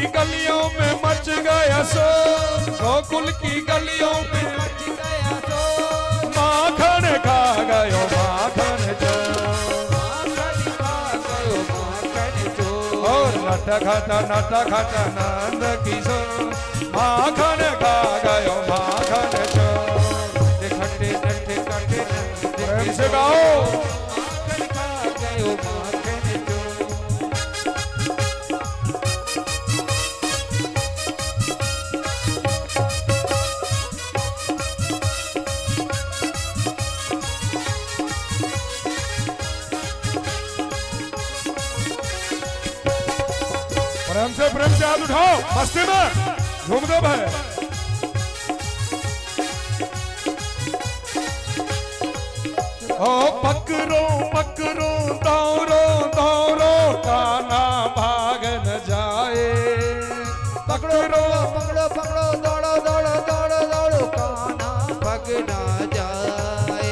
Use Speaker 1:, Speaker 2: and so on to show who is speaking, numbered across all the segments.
Speaker 1: गलियों में मच गया शोर, गोकुल की गलियों में
Speaker 2: मच गया शोर,
Speaker 1: माखन खा गयो माखन चोर,
Speaker 2: माखन खा गयो माखन चोर।
Speaker 1: और नट खट नंद किशोर, माखन खा गयो माखन चोर।
Speaker 2: खट्टे नट्टे खट्टे नंद
Speaker 1: प्रेम से गाओ।
Speaker 2: माखन खा गयो माखन चोर।
Speaker 1: प्रेम से हाथ उठाओ, मस्ती में झूम दो भाई। ओ पकड़ो पकड़ो दौड़ो दौड़ो, कान्हा भाग न जाए।
Speaker 2: पकड़ो पकड़ो पकड़ो दौड़ो दौड़ो दौड़ो दौड़ो, कान्हा भाग ना जाए।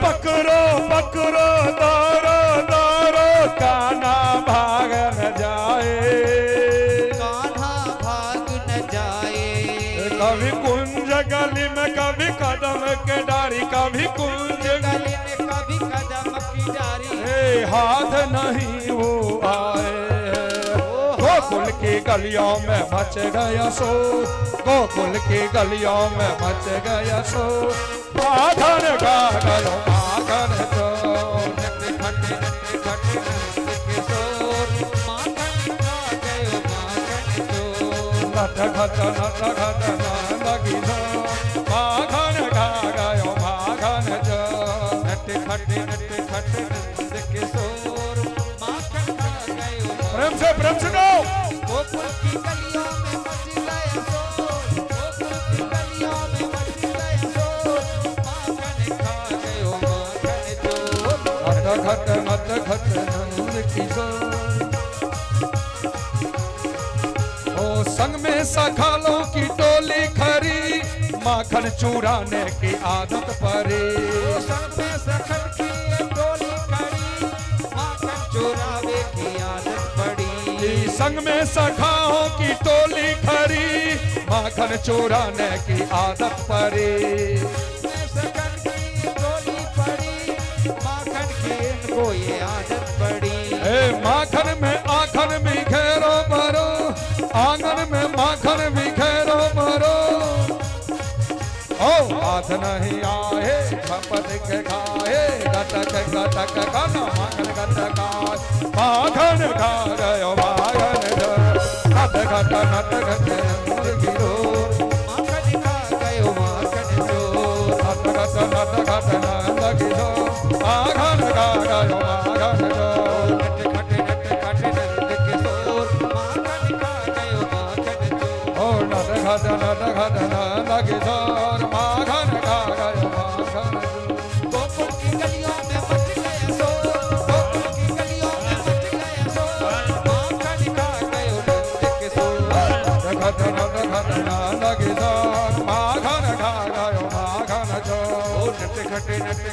Speaker 1: पकड़ो पकड़ो दौड़ो दौड़ो, कान्हा भाग न जाए।
Speaker 2: कान्हा भाग न जाए।
Speaker 1: कभी कुंज गली में कभी कदम के डारी, कभी कुंज
Speaker 2: गली में कभी कदम की डारी,
Speaker 1: हाथ नहीं वो आए। गोकुल की गलियों में मच गया शोर, गोकुल की गलियों में मच गया शोर। माखन खा गयो माखन चोर,
Speaker 2: खट्टे नट्टे खट्टे नंद किशोर, माखन खा गयो माखन चोर।
Speaker 1: नट खट नंद किशोर, माखन खा गयो माखन चोर।
Speaker 2: नट्टे खट्टे नंद किशोर, माखन खा गयो।
Speaker 1: प्रेम से गाओ।
Speaker 2: गोकुल की गलियों में मच गया शोर, गोकुल की गलियों में मच गया शोर, माखन खा गयो माखन चोर।
Speaker 1: नट खट नंद किशोर। ओ संग में सखालों की टोली खरी, माखन चुराने की आदत परी।
Speaker 2: संग में सखन की ये टोली खड़ी, माखन चुरावे की आदत पड़ी।
Speaker 1: संग में सखाओं की टोली खरी, माखन चुराने की आदत परी।
Speaker 2: सखन की टोली पड़ी, माखन की इनको ये आदत पड़ी।
Speaker 1: माखन में आखन बिखेरो भरो, आंगन में माखन बिखेरो भरो। ओ हाथ नहीं आए खपत के खाए, गटक गटक खाना माखन गटक खाए। माखन खा गयो माखन चोर, नट खट नंद किशोर।
Speaker 2: माखन खा गयो माखन चोर।
Speaker 1: नट खट नंद किशोर, माखन खा गयो माखन चोर।
Speaker 2: नट्टे खट्टे नंद किशोर, माखन खा गयो माखन चोर।
Speaker 1: ओ नट खट नंद किशोर, माखन खा गयो माखन चोर।
Speaker 2: गोकुल की गलियों में मच गया शोर, गोकुल की गलियों में मच गया शोर, माखन खा गयो नंद किशोर।
Speaker 1: खट नंद किशोर, माखन खा गयो माखन चोर।
Speaker 2: नट्टे खट्टे नंद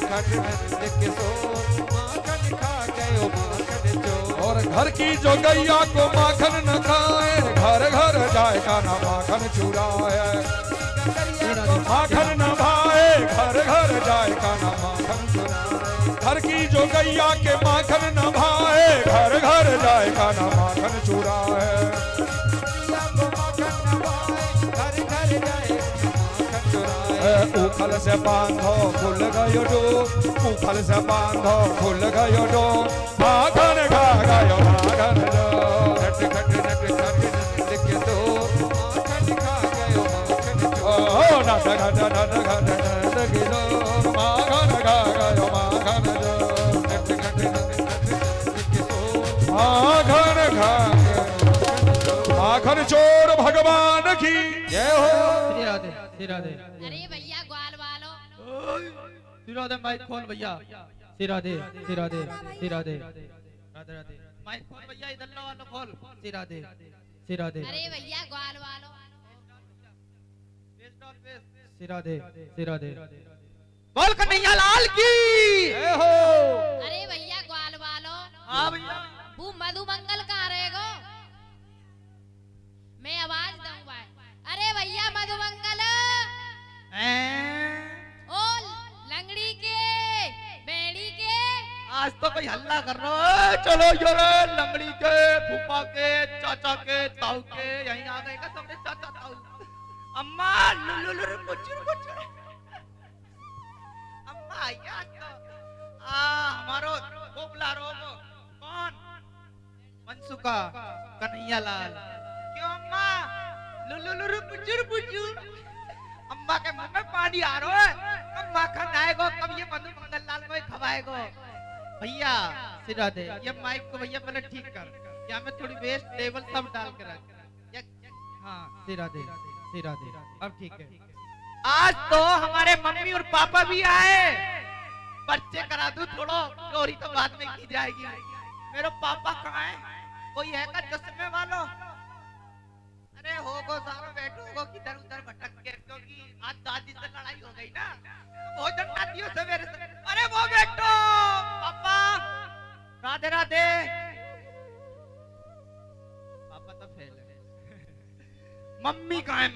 Speaker 2: किशोर, माखन खा गयो माखन चोर।
Speaker 1: और घर की जो गैया को माखन न खाए, घर घर जाए कान्हा माखन चुराए। माखन न भाए घर घर जाए कान्हा माखन चुराए। घर की जो गैया के माखन न भाए, घर घर जाए कान्हा माखन चुराए। उखल से बांधो खुल गयो डोर, उखल से बांधो खुल गयो डोर। माखन खा गयो माखन चोर।
Speaker 2: नट्टे खट्टे नंद किशोर, माखन खा गयो माखन चोर।
Speaker 1: ओ नट खट नंद किशोर, माखन खा गयो माखन चोर।
Speaker 2: नट्टे खट्टे नंद किशोर,
Speaker 1: माखन खा माखन चोर भगवान की जय हो।
Speaker 3: श्री राधे श्री राधे।
Speaker 4: अरे भैया ग्वाल वालो,
Speaker 3: श्री राधे माइक खोल भैया। श्री राधे श्री राधे श्री राधे राधे राधे। माइक खोल भैया, इधर लो वालों खोल। श्री राधे श्री राधे।
Speaker 4: अरे भैया ग्वाल वालो,
Speaker 3: श्री राधे श्री राधे। बोल कन्हैया लाल की
Speaker 1: जय हो।
Speaker 4: अरे भैया ग्वाल वालो,
Speaker 3: हाँ भैया।
Speaker 4: वो मधुमंगल कहाँ रहेगो?
Speaker 3: आज तो कोई हल्ला कर रहा है। चलो यार लंगड़ी के फूफा के चाचा के ताऊ के यहीं आ गए का सबने चाचा ताऊ। अम्मा लुलुलु कुचुर कुचुर अम्मा आया तो हमारो बोबला रो कौन मनसुका कन्हैया लाल। क्यों अम्मा लुलुलु कुचुर कुचुर अम्मा के मुंह में पानी आ रहा है। कब माखन आएगा, कब ये मधु मंगल लाल को खवाएगा। भैया सिरा दे ये माइक को भैया पहले ठीक कर, यहाँ में थोड़ी बेस टेबल सब डाल के रख। हाँ सिरा दे अब ठीक है। आज तो हमारे मम्मी और पापा भी आए, पर्चे करा दूं थोड़ो, चोरी तो बाद में की जाएगी। मेरे पापा कहाँ है? कोई है का चश्मे वालों? अरे होगो सारो बैठो होगो किधर उधर भटक के, क्योंकि आज दादी से लड़ाई हो गई ना, भोजन ना दियो सवेरे से। अरे वो बैठो पापा, राधे राधे। पापा तो फेल है। मम्मी कहाँ है?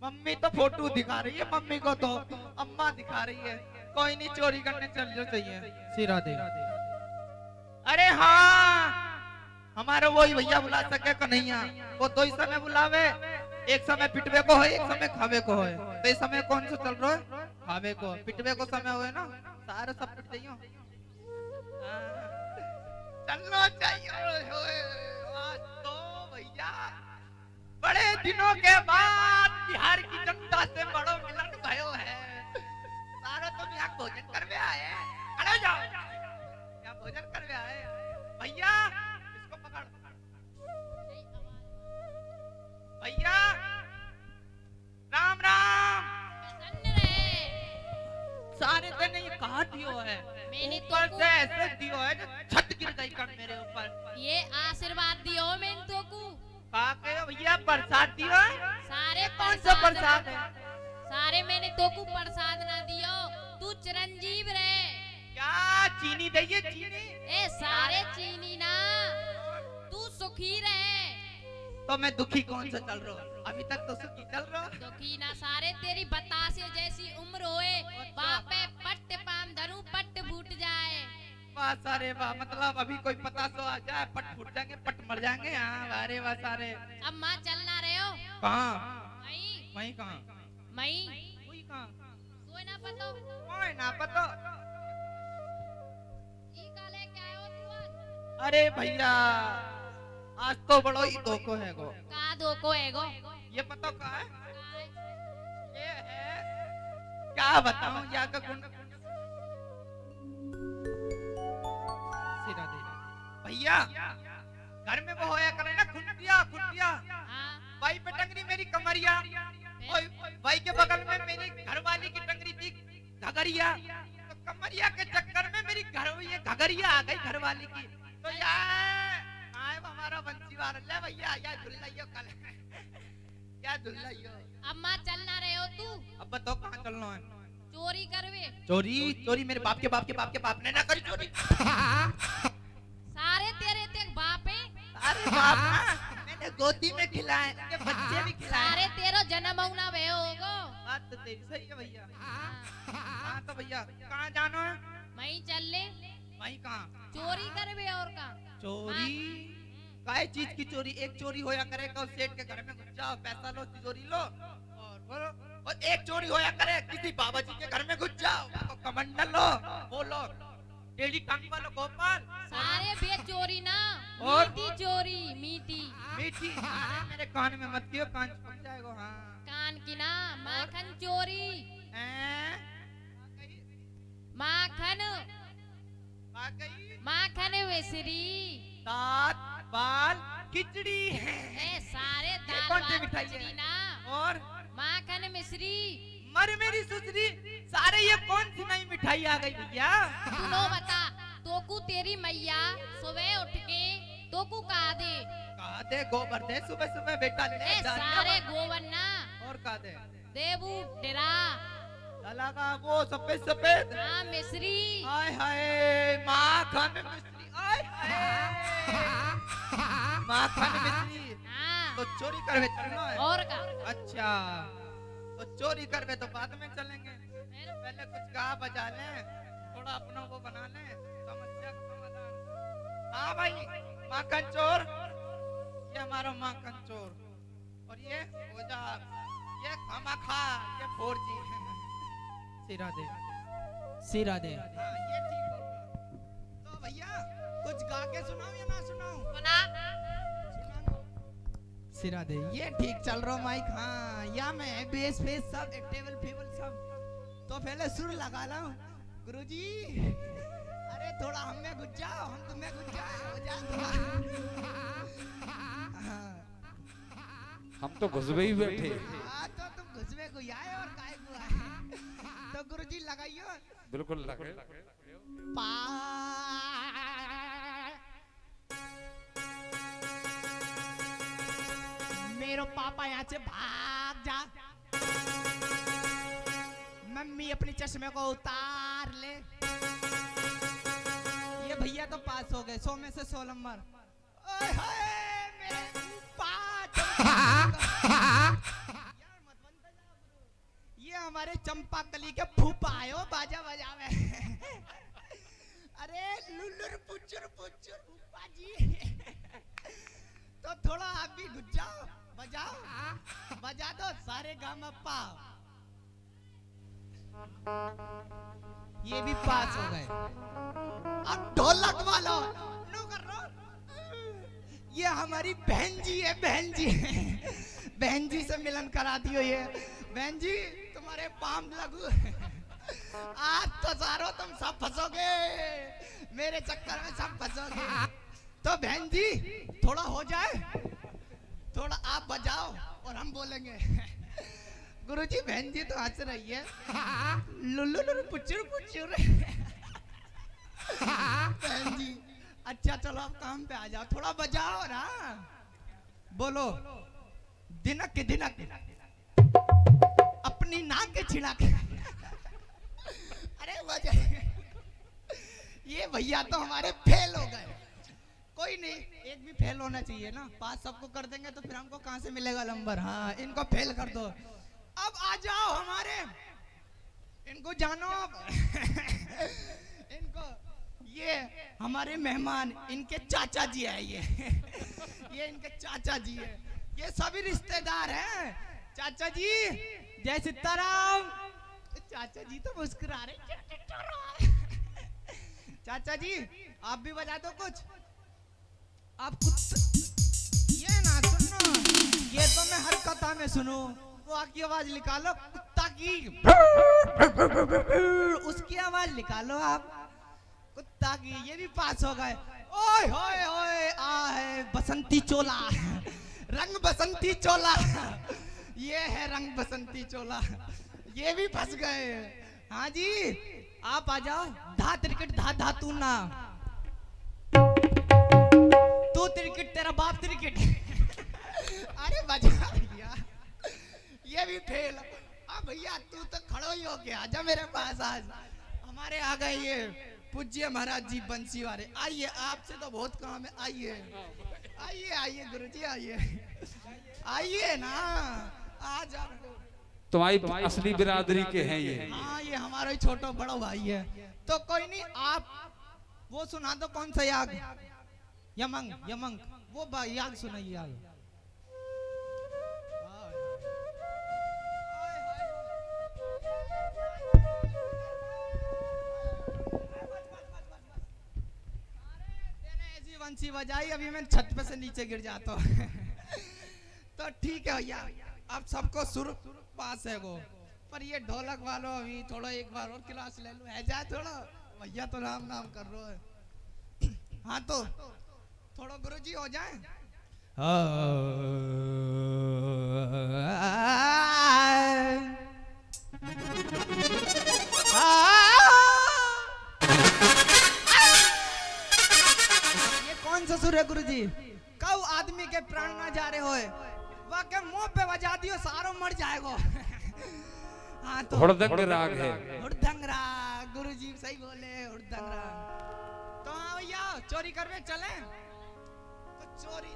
Speaker 3: मम्मी तो फोटो दिखा रही है, मम्मी को तो अम्मा दिखा रही है। कोई नहीं, चोरी करने चल जो चाहिए। सिरा दे। अरे हाँ हमारा वही भैया बुला सके कन्हैया, वो दो ही समय बुलावे, एक समय पिटवे को है, एक समय खावे को है। तो इस समय कौन सा चल रहा है? खावे को। पिटवे को समय हुए ना, सारे सब पिट जाइयो। चलना चाहिए। आज तो भैया बड़े दिनों के बाद बिहार की जनता से बड़ो मिलन भयो है। सारा तुम यहाँ भोजन करवे आए, खड़े जाओ, यहाँ भोजन करवे आए। भैया भैया राम राम। सारे दिन ये कहा दियो है,
Speaker 4: मैंने
Speaker 3: ऊपर
Speaker 4: तो
Speaker 3: से ऐसे दियो है जो छत गिर गई कर मेरे ऊपर।
Speaker 4: ये आशीर्वाद दियो मैंने तो को।
Speaker 3: काके भैया प्रसाद दियो है?
Speaker 4: सारे
Speaker 3: कौन सा प्रसाद है?
Speaker 4: सारे मैंने तो को प्रसाद ना दियो, तू चिरंजीव रे।
Speaker 3: क्या चीनी दइए? चीनी
Speaker 4: ए सारे चीनी ना, तू सुखी रहे।
Speaker 3: तो मैं दुखी कौन सा चल रहा हूँ? अभी तक तो सुखी चल रहा हूँ।
Speaker 4: दुखी ना सारे, तेरी बतासे जैसी उम्र होए, बापे पट्ट पाम धरू पट्ट फूट जाए।
Speaker 3: वाह सारे वाह, मतलब अभी कोई पता सो आ जाए, पट फूट जाएंगे, पट मर जाएंगे। हाँ वारे वाह सारे।
Speaker 4: अब माँ चलना रहे हो?
Speaker 3: कहाँ?
Speaker 4: मई
Speaker 3: कहाँ?
Speaker 4: मई
Speaker 3: वही कहाँ?
Speaker 4: कोई ना पतो,
Speaker 3: कोई ना पता।
Speaker 4: ई काले क्या आयो तू आज?
Speaker 3: अरे भैया आज तो बड़ो ही धोखो है गो।
Speaker 4: का दो को एगो?
Speaker 3: ये पता कहाँ है? ये है, क्या बताऊं या का गुण। भैया घर में वो होया करे ना खुंटिया,
Speaker 4: हाँ
Speaker 3: भाई पे टंगरी मेरी कमरिया, ओए भाई के बगल में मेरी घरवाली की टंगरी थी घगरिया। तो कमरिया के चक्कर में मेरी ये घगरिया आ गई घरवाली की। तो यार आए हमारा बंसीवाल ले भैया, या झुल्लाइयो कल क्या झुल्लाइयो।
Speaker 4: अब माँ चलना रहे हो तू?
Speaker 3: अब बताओ कहाँ चलना है?
Speaker 4: चोरी करवे?
Speaker 3: चोरी मेरे बाप के बाप ने ना करी चोरी।
Speaker 4: सारे तेरे ते बाप है।
Speaker 3: अरे बाप ना, मैंने गोदी में खिलाए, के बच्चे भी खिलाए।
Speaker 4: सारे तेरो जन्म होना वे होगो।
Speaker 3: बात तो तेरी सही है भैया। हाँ तो भैया कहाँ जाना है?
Speaker 4: मई चल ले।
Speaker 3: वहीं कहाँ?
Speaker 4: चोरी करवे और का?
Speaker 3: चोरी? काय चीज की चोरी? एक चोरी होया करे का सेठ के घर में घुस जाओ, पैसा लो, तिजोरी लो, और एक चोरी होया करे किसी बाबा जी के घर में घुस जाओ, कमंडल लो, वो लो, टेढ़ी टांग वालो गोपाल।
Speaker 4: सारे बे चोरी ना,
Speaker 3: और?
Speaker 4: मीठी चोरी, मीठी
Speaker 3: मीठी। मेरे कान में मत दियो, कान फट जाएगा। हाँ
Speaker 4: कान की ना, माखन चोरी। माखन माखन मिश्री,
Speaker 3: दांत बाल खिचड़ी
Speaker 4: ए सारे दाल
Speaker 3: कौन सी
Speaker 4: भात
Speaker 3: मिठाई
Speaker 4: खिचड़ी
Speaker 3: है?
Speaker 4: ना,
Speaker 3: और
Speaker 4: माखन मिश्री।
Speaker 3: मर मेरी सुसरी, सारे ये कौन सी नई मिठाई आ गई भैया?
Speaker 4: तू नो बता, तोकू तेरी मैया सुबह उठ के तोकू कहा दे
Speaker 3: गोबर दे सुबह सुबह बेटा ले
Speaker 4: ए
Speaker 3: जा रही
Speaker 4: सारे
Speaker 3: है।
Speaker 4: गोवन ना,
Speaker 3: और कहा दे
Speaker 4: देबू डेरा
Speaker 3: लाला का वो सफेद
Speaker 4: हाँ मिश्री।
Speaker 3: हाय हाय माखन मिश्री, हाय हाय माखन मिश्री।
Speaker 4: हाँ
Speaker 3: तो चोरी करवे चलना है?
Speaker 4: और का?
Speaker 3: अच्छा तो चोरी करवे तो बाद में चलेंगे, पहले कुछ गा बजा ले, थोड़ा अपना वो बना ले समस्या का समाधान। हाँ भाई माखन चोर, ये हमारा माखन चोर और ये ओझा, ये खामाखा, ये 4G।
Speaker 2: सिरा दे, सिरा दे।
Speaker 3: हाँ, ये ठीक होगा। तो भैया कुछ गा के सुनाओ या ना सुनाओ?
Speaker 4: सुना
Speaker 2: सिरा दे।
Speaker 3: ये ठीक चल रहा माइक। हाँ या मैं बेस फेस सब टेबल फेबल सब। तो पहले सुर लगा लो गुरुजी। अरे थोड़ा हम में घुस जाओ, हम तुम्हें घुस जाओ, हो जाओ। हाँ
Speaker 1: हम तो घुसबे ही बैठे।
Speaker 3: हाँ, तो तुम घुसवे को आए और काय को आए। तो गुरुजी लगाइयो।
Speaker 1: बिल्कुल लगे।
Speaker 3: पा मेरो पापा यहाँ से भाग जा। मम्मी अपने चश्मे को उतार ले। ये भैया तो पास हो गए 100 में से 100 नंबर। ओए होए मेरे ये हमारे चंपाकली के फूफा आयो बाजा बजावे। अरे लुल्लुर पुचुर पुचुर फूफा जी। तो थोड़ा आप भी घुस जाओ, बजाओ, बजा दो सारे गामा पा। ये भी पास हो गए। अब ढोलक वालों नो कर रो। ये हमारी बहन जी है, बहन जी। बहन जी से मिलन करा दियो। ये बहन जी तुम्हारे पाम लगू। आज तो सारो तुम सब फंसोगे, मेरे चक्कर में सब फंसोगे। तो बहन जी थोड़ा हो जाए, थोड़ा आप बजाओ और हम बोलेंगे। गुरुजी बहन जी तो हंस रही है। लुल्लु लुल्लु पुचुर पुचुर। बहन जी अच्छा चलो अब काम पे आ जाओ, थोड़ा बजाओ ना। बोलो दिनक दिनक अपनी नाक के छिड़क। अरे बजा। ये भैया तो हमारे फेल हो गए। कोई नहीं, एक भी फेल होना चाहिए ना। पास सबको कर देंगे तो फिर हमको कहाँ से मिलेगा नंबर। हाँ इनको फेल कर दो। अब आ जाओ हमारे, इनको जानो अब। इनको ये हमारे मेहमान, इनके चाचा जी है। ये इनके चाचा जी है। ये सभी रिश्तेदार हैं। चाचा जी जय सीताराम। चाचा जी तो मुस्कुरा रहे। चाचा जी आप भी बजा दो कुछ। आप ये ना सुनो, ये तो मैं हर कथा में सुनूं। वो आपकी आवाज निकालो कुत्ता की। उसकी आवाज निकालो आप कुत्ता की। ये भी पास हो गए। ओए होए होए आ है बसंती चोला, रंग बसंती चोला। ये है रंग बसंती चोला। ये भी फंस गए। हाँ जी आप आ जाओ। धा त्रिकट धा धा तू ना, तू त्रिकट तेरा बाप त्रिकट। अरे बजा भैया। ये भी फेल। अब भैया तू तो खड़ो ही हो गया, आजा मेरे पास आज। हमारे आ गए ये पूज्य महाराज जी बंसी वाले। आइए आपसे तो बहुत काम है। आइए आइए आइए गुरुजी आइए आइए ना। आज आपको
Speaker 1: तुम्हारी असली बिरादरी के हैं ये।
Speaker 3: हाँ ये हमारा ही छोटा बड़ा भाई है। तो कोई नहीं, आप वो सुना दो। कौन सा याग? यमंग, यमंग वो याग सुनाइए। याग ऐसी बंसी बजाई अभी मैं छत पे से नीचे गिर जाता हूँ। तो ठीक है भैया, अब सबको सुर पास है वो। पर ये ढोलक वालों अभी थोड़ा एक बार और क्लास ले लो। है जा थोड़ा, भैया तो राम नाम कर रहे है। हाँ तो थोड़ा गुरुजी हो जाए। ये कौन सा सुर है गुरुजी? कब आदमी के प्राण ना जा रहे होए, वह के मुंह पे बजा दियो सारो मर जाएगा। हाँ तो
Speaker 1: हुड़दंग राग है।
Speaker 3: हुड़दंग राग, गुरुजी सही बोले, हुड़दंग राग। तो हाँ भैया चोरी करवे चले। तो चोरी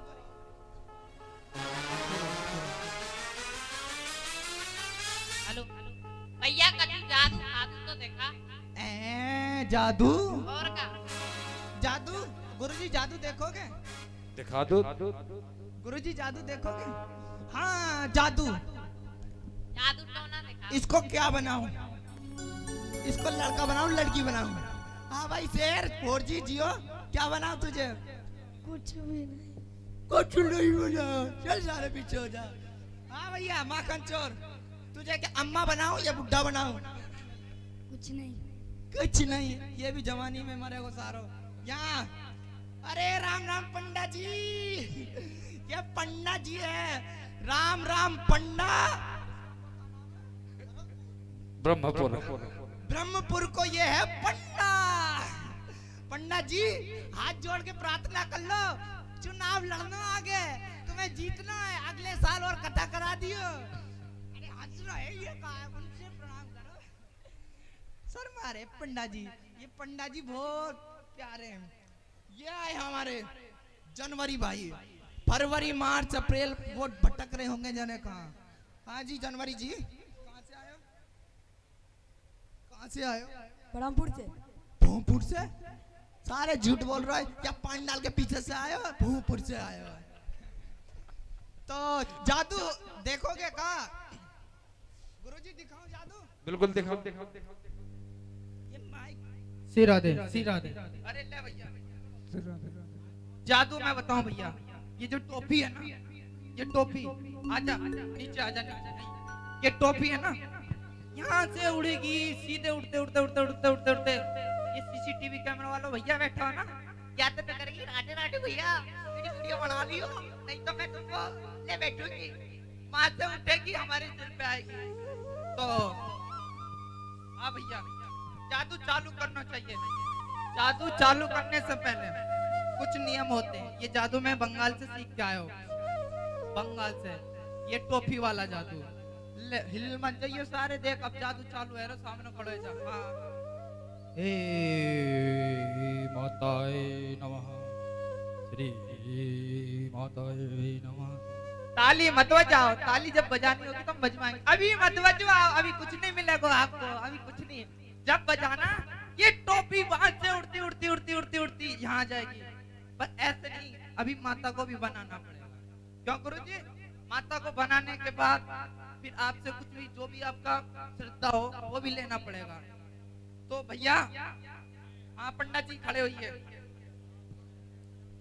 Speaker 4: हेलो भैया कभी जादू जादू तो देखा।
Speaker 2: जादू।
Speaker 4: और का
Speaker 2: जादू गुरुजी जादू देखोगे?
Speaker 1: दिखा दो।
Speaker 2: गुरुजी जादू देखोगे? हाँ जादू।
Speaker 4: जादू टोना दिखा।
Speaker 2: इसको क्या बनाऊं? इसको लड़का बनाऊं लड़की बनाऊं? हाँ भाई शेर 4G जियो क्या बनाऊं तुझे?
Speaker 5: कुछ भी नहीं।
Speaker 2: कुछ नहीं बना। चल सारे पीछे हो जा। हाँ भैया माखन चोर तुझे क्या अम्मा बनाऊं या बुढ़ा बनाऊं?
Speaker 5: कुछ नहीं।
Speaker 2: कुछ नहीं। ये भी जवानी में मरे को सारो यहाँ। अरे राम राम पंडा जी। ये पंडा जी है। राम राम पंडा।
Speaker 1: ब्रह्मपुर।
Speaker 2: ब्रह्मपुर को ये है पंडा। पंडा जी हाथ जोड़ के प्रार्थना कर लो। चुनाव लड़ना आगे तुम्हें जीतना है। अगले साल और कथा करा दियो। अरे हंस रहे ये कहा है उनसे प्रणाम करो। सर मारे पंडा जी। ये पंडा जी बहुत प्यारे हैं। ये आए हमारे जनवरी भाई। फरवरी मार्च अप्रैल वो भटक रहे होंगे जाने कहाँ। हाँ जी जनवरी जी कहाँ से आए हो? कहाँ से आए हो?
Speaker 5: बरहमपुर से।
Speaker 2: भूमपुर से? सारे झूठ बोल रहे हैं। क्या पंडाल के पीछे से आए हो? भूमपुर से आए हो। तो जादू देखोगे का? गुरुजी दिखाओ जादू।
Speaker 1: बिल्कुल दिखाओ।
Speaker 2: ये माइक
Speaker 3: सिरा दे सिरा दे।
Speaker 2: अरे ले भैया
Speaker 3: जादू मैं बताऊं भैया, ये जो टोपी है ना, ये टोपी आजा नीचे आजा नीचे। ये टोपी है ना यहाँ से उड़ेगी सीधे उड़ते उड़ते उड़ते उड़ते उड़ते उड़ते ये सीसीटीवी कैमरा वालों भैया बैठा हो ना, या तो करेगी राधे राधे भैया वीडियो बना लियो, नहीं तो मैं तुमको ले बैठूंगी, वहां से उठेगी हमारे सिर पे आएगी। तो हाँ भैया जादू चालू करना चाहिए। जादू चालू करने से पहले कुछ नियम होते हैं। ये जादू मैं बंगाल से सीख के आया हूँ, बंगाल से। ये टोपी वाला जादू हिल मत जाइए सारे, देख अब जादू चालू है रे, सामने खड़े जा। हाँ हे माताए नमः, श्री माताए नमः। ताली मत बजाओ, ताली जब बजानी होगी तब बजवाएंगे, अभी मत बजवाओ, अभी कुछ नहीं मिलेगा आपको, अभी कुछ नहीं। जब बजाना ये टोपी वहां से उड़ती उड़ती उड़ती उड़ती उड़ती यहाँ जाएगी। पर ऐसे नहीं, अभी माता को भी बनाना पड़ेगा। क्यों गुरुजी? माता को बनाने के बाद फिर आपसे कुछ भी जो भी आपका श्रद्धा हो वो भी लेना पड़ेगा। तो भैया हाँ पंडित जी खड़े होइए।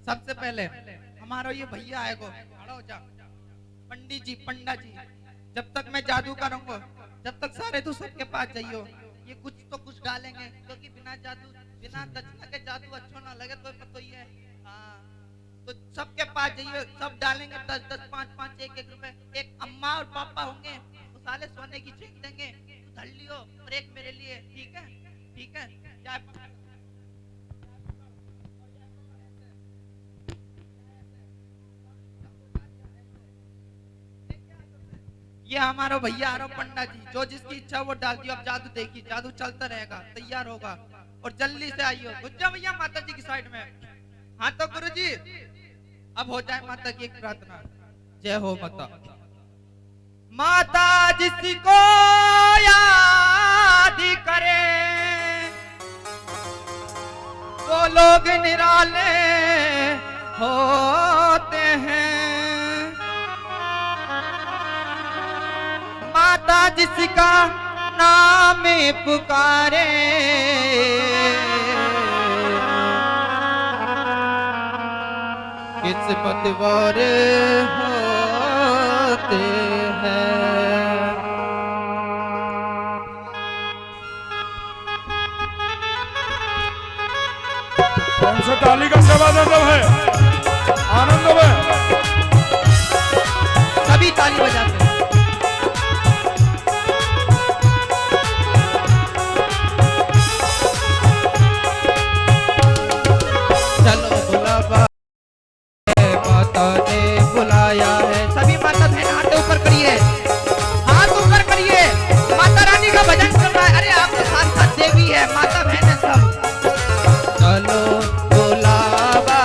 Speaker 3: सबसे पहले हमारा ये भैया आएगा, खड़ा हो जा। पंडित जी पंडा जी, जब तक मैं जादू करूंगा जब तक सारे तू सबके पास जाइयो। ये कुछ तो कुछ डालेंगे, क्योंकि बिना जादू बिना दक्षिणा के जादू अच्छा ना लगे तो पता ही है। हाँ तो सबके पास जाइए, सब डालेंगे 10-10, 5-5, 1-1 रुपए। एक अम्मा और पापा होंगे, वो साले सोने की चेन देंगे, तू धर लियो और एक मेरे लिए, ठीक है? ठीक है क्या? ये हमारा भैया आ रहा पंडा जी, जो जिसकी इच्छा वो डाल दियो। अब जादू देखिए, जादू चलता रहेगा, तैयार होगा और जल्दी से आइयो। गुज्जा भैया माता जी की साइड में। हाँ तो गुरु जी अब हो जाए माता की एक प्रार्थना। जय हो माता। माता जिसको याद करे वो लोग निराले होते हैं। माता जिसका नाम पुकारे किस्मत वाले होते हैं।
Speaker 1: कौन सा ताली का समाधान है? आनंद में
Speaker 3: सभी ताली बजाते हैं। चलो बुलावा माता ने बुलाया है। सभी माता बहन हाथ ऊपर करिए, हाथ ऊपर करिए। माता रानी का भजन कर रहा है। अरे आप तो साथ साथ देवी है, माता बहन है सब। चलो बुलावा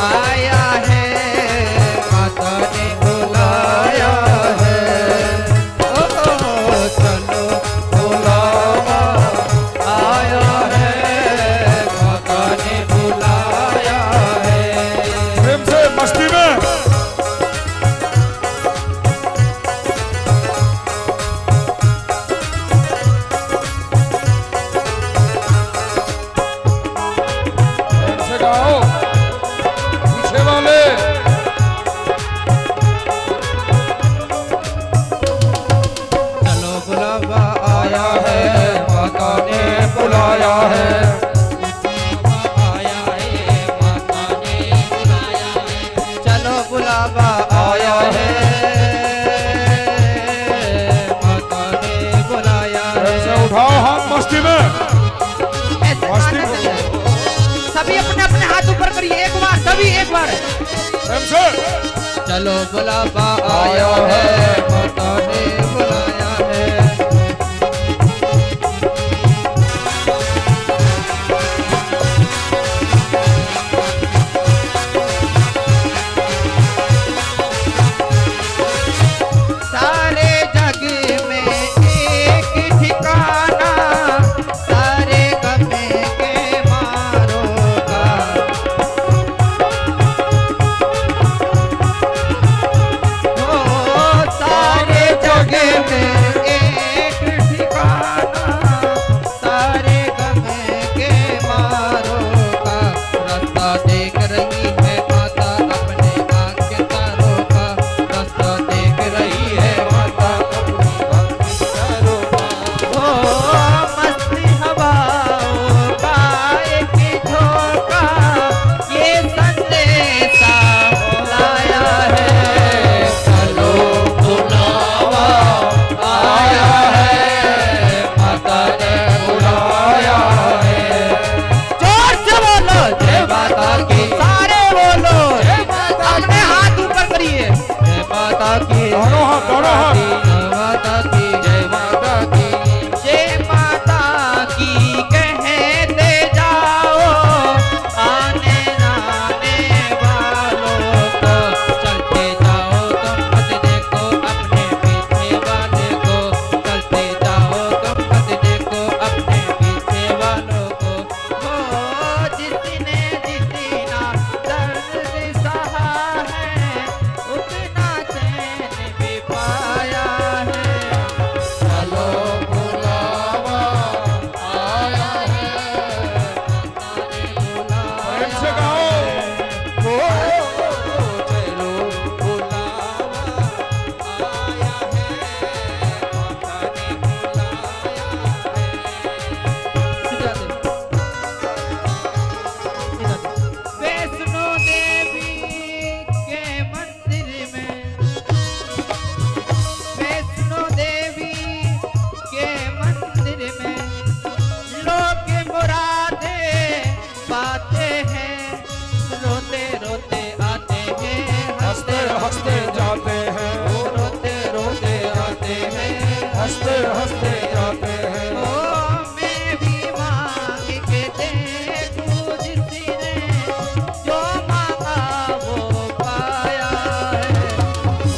Speaker 3: आया है, माता ने बुलाया
Speaker 1: बुलाया है।
Speaker 3: आया है माता ने बुलाया है, चलो बुलावा आया है माता ने बुलाया है।
Speaker 1: ऐसे उठाओ हाथ मस्ती में,
Speaker 3: ऐसे
Speaker 1: मस्ती
Speaker 3: गाने
Speaker 1: में।
Speaker 3: से सभी अपने अपने हाथ ऊपर करिए एक बार, सभी एक बार।
Speaker 1: ऐसे
Speaker 3: चलो बुलावा आया है माता ने बुलाया है। सारे जग में एक ठिकाना, सारे गमे के मारो का। ओ सारे जग में एक ठिकाना, सारे गमे के मारो का। रास्ता देख रही है माता अपने आँख के तारों का, रास्ता देख रही है माता अपने आँख के तारों का। ओ मस्ती हवाओं का एक झोंका, ये संदेशा लाया है। चलो बुलावा आया है माता ने बुलाया है। जोर से बोलो जय माता की, सारे बोलो जय माता, अपने हाथ ऊपर करिए। जय माता की,
Speaker 1: दोनों हाथ, दोनों हाथ।
Speaker 3: जय माता की, जय माता की, जय माता की कहते जाओ आने जाने वालों को। चलते जाओ तुम मत देखो अपने पीछे वाले को, चलते जाओ तुम मत देखो अपने पीछे वालों को। हो जिसने जितना दर्द सहा है, उतना चैन भी पाया है। चलो बुलावा आया है माता ने बुलाया
Speaker 1: प्रेम से गाओ।
Speaker 3: चलो बुलावा आया है माता ने बुलाया है। वैष्णो देवी के मंदिर में, वैष्णो देवी के मंदिर में लोग मुरादे पाते हैं, रोते रोते आते हैं,
Speaker 1: हंसते हंसते जाते हैं,
Speaker 3: रोते रोते आते हैं,
Speaker 1: हंसते हंसते जाते हैं।
Speaker 3: ओ मैं भी मांग के देखूं जिसने जो मांगा वो पाया है।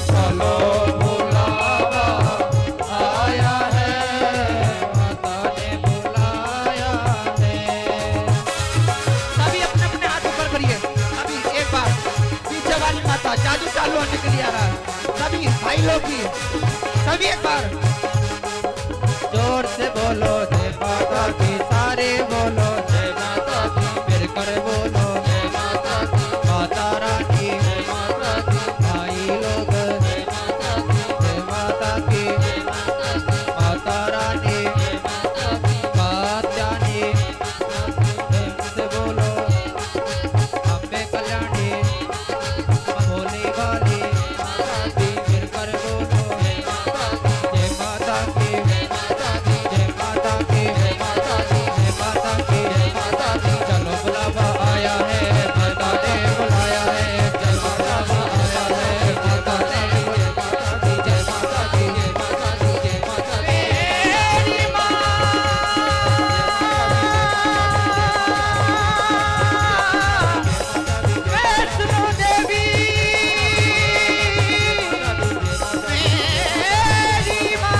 Speaker 3: चलो बुलावा आया है माता ने बुलाया है। सभी अपने अपने हाथ ऊपर करिए, सभी एक बार। पीछे वाली माता जादू चालू होने के लिए आ रहा है, सभी भाई लोग भी, सभी एक बार जोर से बोलो जय माता की, सारे बोलो जय माता की, फिर कर बोलो जय माता की, माता रानी जय माता की, भाई लोग जय माता की, जय माता की, जय माता की, माता रानी जय माता की, बात जानी प्रेम से बोलो अम्बे कल्याणी भोली वाली माता की, फिर कर बोलो जय माता की, जय माता की, जय माता की, जय माता की, जय माता की, जय माता की, जय माता की। चलो बुलावा आया है माता ने बुलाया है, जय बुलावा आया है माता ने, जय माता की, जय माता की, जय माता की, जय माता की। मेरी माँ वैष्णो देवी मेरी माँ।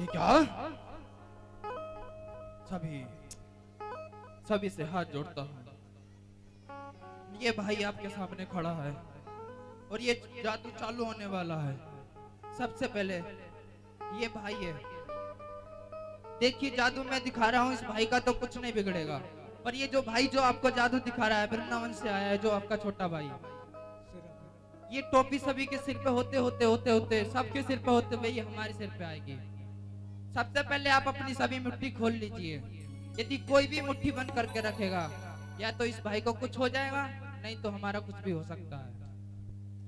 Speaker 3: ये क्या? सभी से हाथ जोड़ता हूँ। ये भाई आपके सामने खड़ा है और ये जादू चालू होने वाला है। सबसे पहले ये भाई है, देखिए जादू मैं दिखा रहा हूँ, इस भाई का तो कुछ नहीं बिगड़ेगा। पर ये जो भाई जो आपको जादू दिखा रहा है वृंदावन से आया है, जो आपका छोटा भाई, ये टोपी सभी के सिर पे होते सबके सिर पे होते हुए ये हमारे सिर पे आएगी। सबसे पहले आप अपनी सभी मुट्ठी खोल लीजिए। यदि कोई भी मुट्ठी बंद करके रखेगा या तो इस भाई को कुछ हो जाएगा, नहीं तो हमारा कुछ भी हो सकता है।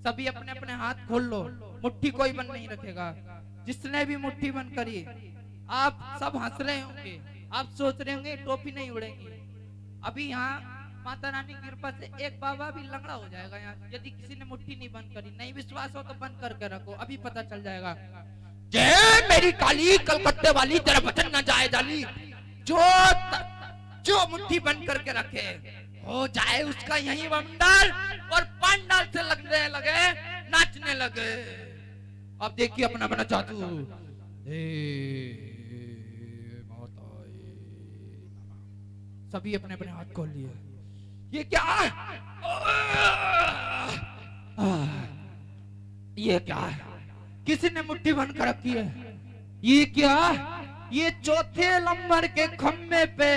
Speaker 3: सभी अपने अपने हाथ खोल लो, मुट्ठी कोई बंद नहीं रखेगा। जिसने भी मुट्ठी बंद करी, आप सब हंस रहे होंगे, आप सोच रहे होंगे टोपी नहीं उड़ेगी। अभी यहाँ माता रानी की कृपा से एक बाबा भी लंगड़ा हो जाएगा यहाँ, यदि किसी ने मुट्ठी नहीं बंद करी। नहीं विश्वास हो तो बंद करके रखो, अभी पता चल जाएगा। जय मेरी काली कलकत्ते वाली, तेरा वचन न जाए जाली। जो मुट्ठी बंद करके रखे हो जाए उसका यही मंडल और पंडाल से लगने लगे, नाचने लगे। अब देखिए अपना अपना जादू। सभी अपने अपने हाथ खोल लिए। ये क्या है? ये क्या है? किसी ने मुट्ठी बंद कर रखी है। ये क्या? ये चौथे नंबर के खम्भे पे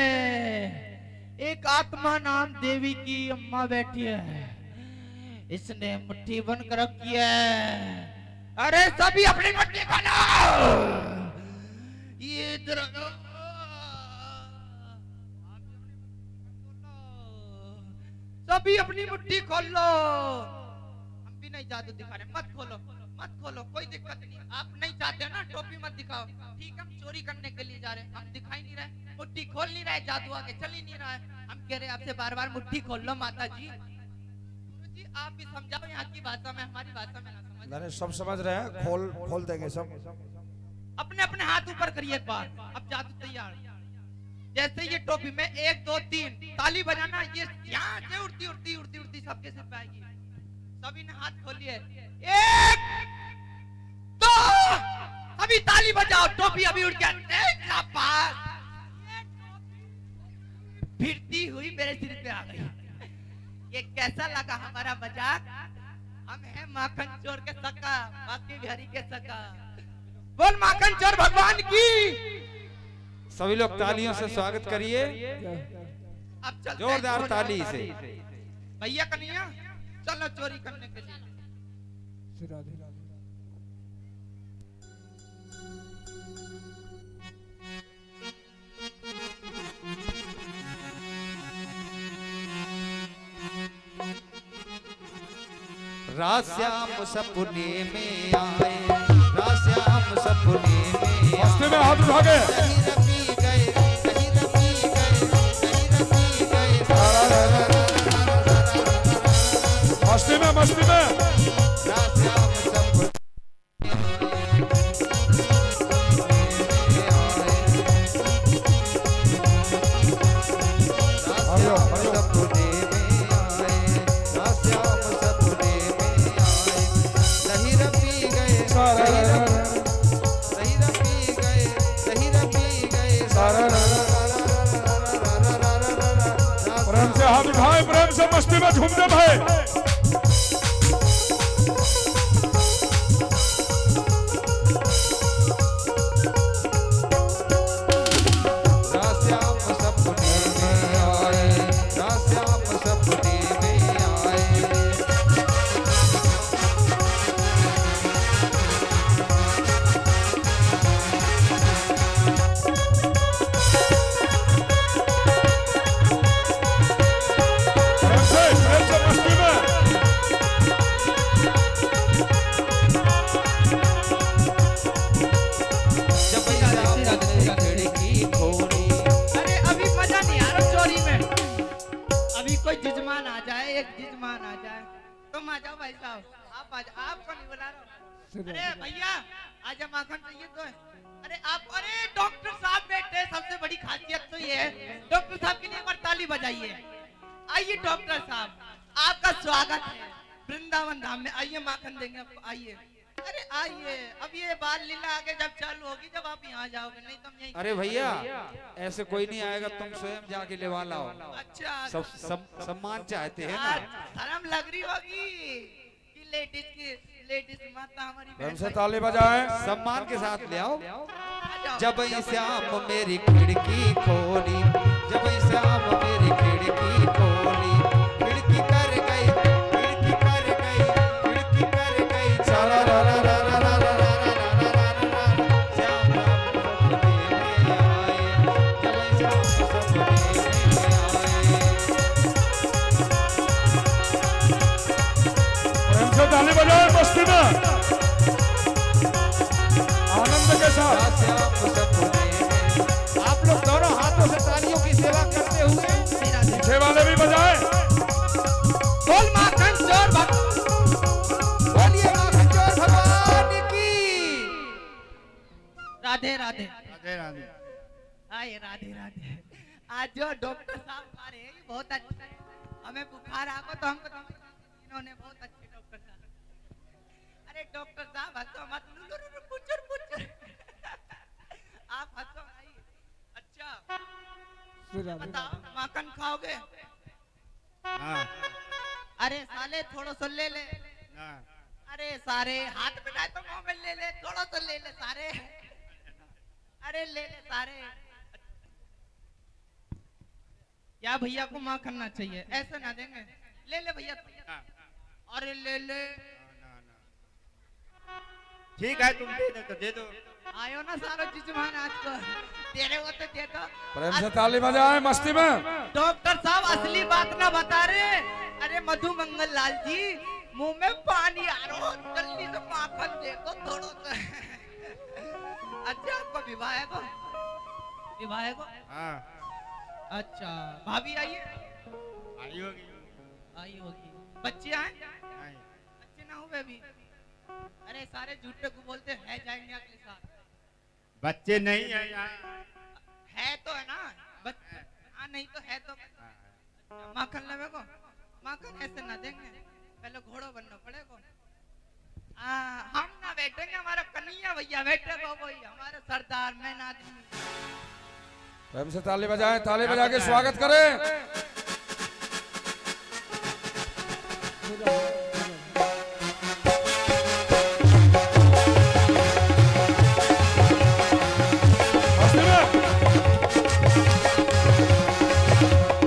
Speaker 3: एक आत्मा नाम देवी की अम्मा बैठी है। इसने मुट्ठी बंद कर रखी है। अरे सभी अपनी मुट्ठी खोलो। ये इधर सभी अपनी मुट्ठी खोल लो। हम भी नहीं जादू दिखा रहे, मत खोलो मत खोलो, कोई दिक्कत नहीं। आप नहीं चाहते हो ना टोपी मत दिखाओ, ठीक। हम चोरी करने के लिए जा रहे हैं, हम दिखाई नहीं रहे, मुट्ठी खोल नहीं रहे, जादू आगे चल ही नहीं रहा है। हम कह रहे हैं आपसे बार बार मुट्ठी खोल लो माता जी। गुरुजी आप भी समझाओ यहाँ की भाषा में, हमारी भाषा में ना समझ।
Speaker 1: मैंने सब समझ रहे हैं, खोल देंगे सब।
Speaker 3: अपने अपने हाथ ऊपर करिए एक बार। अब जादू तैयार। जैसे ये टोपी में 1 2 3 ताली बजाना, ये यहाँ से उड़ती उड़ती उड़ती उड़ती सबके सिर पे आएगी। सभी ने हाथ खोलिए। 1 2 अभी ताली बजाओ, टोपी अभी उड़ गया। फिरती हुई मेरे सिर पे आ गई। ये कैसा लगा हमारा मजाक? हम हैं माखन चोर के सका, बाकी बिहारी के सका। बोल माखन चोर भगवान की।
Speaker 1: सभी लोग तालियों से स्वागत करिए,
Speaker 3: अब चलते हैं
Speaker 1: जोरदार
Speaker 3: चोरी
Speaker 1: ताली
Speaker 3: करने।
Speaker 1: से।
Speaker 3: भैया कन्हैया चलो चोरी करने के लिए।
Speaker 1: राश्याम सपने में आए, राश्याम सपने में
Speaker 6: मस्ती में हाथ उठा के
Speaker 1: कहीं रमी गए, कहीं रमी गए, कहीं रमी गए।
Speaker 6: मस्ती में
Speaker 1: राश्याम सपने
Speaker 6: प्रेम से हाथ उठाए, प्रेम से मस्ती में झूम दे भाई।
Speaker 3: तुम आ जाओ भाई साहब, आप आ जाओ। आपको नहीं बुला रहा हूं। अरे भैया आजा, माखन चाहिए तो है। अरे डॉक्टर साहब बैठे, सबसे बड़ी खासियत तो ये है, डॉक्टर साहब के लिए एक बार ताली बजाइए। आइए डॉक्टर साहब, आपका स्वागत है वृंदावन धाम में। आइए माखन देंगे आपको, आइए। अरे आइए, अब ये बाल लीला आगे जब चालू होगी जब आप यहाँ जाओगे, नहीं तो हम यहीं।
Speaker 1: अरे भैया ऐसे कोई नहीं आएगा, तुम स्वयं जाके लेवा लाओ।
Speaker 3: अच्छा
Speaker 1: सब सम्मान चाहते हैं ना।
Speaker 3: शर्म लग रही होगी कि लेडीज माता हमारी
Speaker 6: प्रेम से ताली बजाएं।
Speaker 1: सम्मान के साथ ले आओ।
Speaker 3: जाओ।
Speaker 1: जब श्याम मेरी खिड़की खोली, जब श्याम मेरी खिड़की खोली, खिड़की कर गई, खिड़की कर गई, खिड़की
Speaker 6: के साथ।
Speaker 7: आप लोग दोनों हाथों से तालियों की सेवा करते हुए
Speaker 6: पीछे वाले भी बजाए।
Speaker 3: बोल माखन चोर
Speaker 7: बोलिए माखन चोर भगवान की।
Speaker 3: राधे राधे
Speaker 7: राधे राधे।
Speaker 3: हाय राधे राधे। आज जो डॉक्टर साहब आ रहे हैं बहुत अच्छे हैं। हमें बुखार आको तो हमको इन्होंने बहुत अच्छे डॉक्टर साहब। अरे डॉक्टर साहब हंसो मत पुचर पुचर आप हंसो नहीं। अच्छा बताओ माखन खाओगे?
Speaker 7: हाँ
Speaker 3: अरे साले थोड़ा सा ले ले।
Speaker 7: हाँ।
Speaker 3: अरे सारे हाथ बिठाए तो मुंह में ले ले थोड़ा सा ले ले सारे। अरे ले ले सारे। या भैया को माँ करना चाहिए ऐसे ना देंगे। ले ले भैया। अरे ले ले।
Speaker 7: ठीक है तुम दे दो तो दे दो।
Speaker 3: आयो ना सारो जिजमान आज को तेरे वो तो दे दो।
Speaker 6: प्रेम से ताली बजाए मस्ती में।
Speaker 3: डॉक्टर साहब असली बात ना बता रहे। अरे मधु मंगल लाल जी मुंह में पानी आ रहा जल्दी से माखन दे दो थोड़ा सा। अच्छा आपको विवाह है को? विवाह है को?
Speaker 7: हाँ
Speaker 3: अच्छा भाभी आइए।
Speaker 7: आई होगी।
Speaker 3: आई होगी। बच्चे आए? बच्चे ना हुए भी। अरे सारे झूठे को बोलते हैं जाएंगे अगले साल।
Speaker 7: बच्चे नहीं है यहाँ।
Speaker 3: है तो है ना बच्चे। हाँ नहीं तो है तो। माखन लेवे को? माखन ऐसे ना देंगे पहले घोड़ो बनना पड़ेगा। हम ना बैठेंगे हमारा कन्हैया भैया बैठे वही हमारे सरदार मैं ना।
Speaker 6: प्रेम से ताली बजाए, ताली बजा के स्वागत करें। मस्ती में।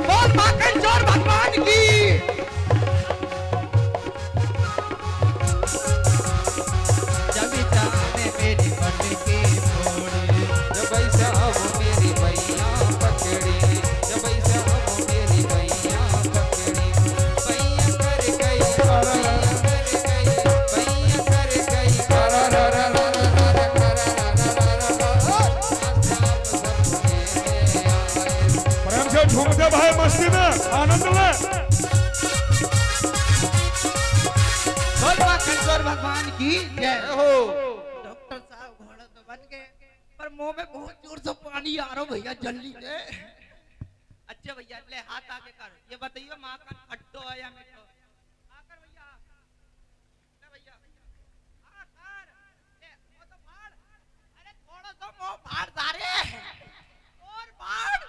Speaker 3: बोल माखन चोर भगवान की। जब जाने मेरी पटकी फोड़ी
Speaker 1: जब श्याम मेरी मैया पकड़ी, जब श्याम मेरी मैया पकड़ी, मैया कर गई, मैया कर गई,
Speaker 6: प्रेम से झूमते भाई मस्ती में आनंद ले।
Speaker 3: बोल माखन चोर भगवान की जय
Speaker 1: हो।
Speaker 3: डॉक्टर साहब घोड़ा तो बन गए पर मुंह में बहुत जोर से पानी आ रहा भैया जल्दी से। अच्छा भैया ले हाथ आगे कर ये बताइए माखन खट्टो है या मीठो? आकर भैया ले भैया हाँ कर ले वो तो फाड़। अरे थोड़ा सा मुंह फाड़ सारे और फाड़।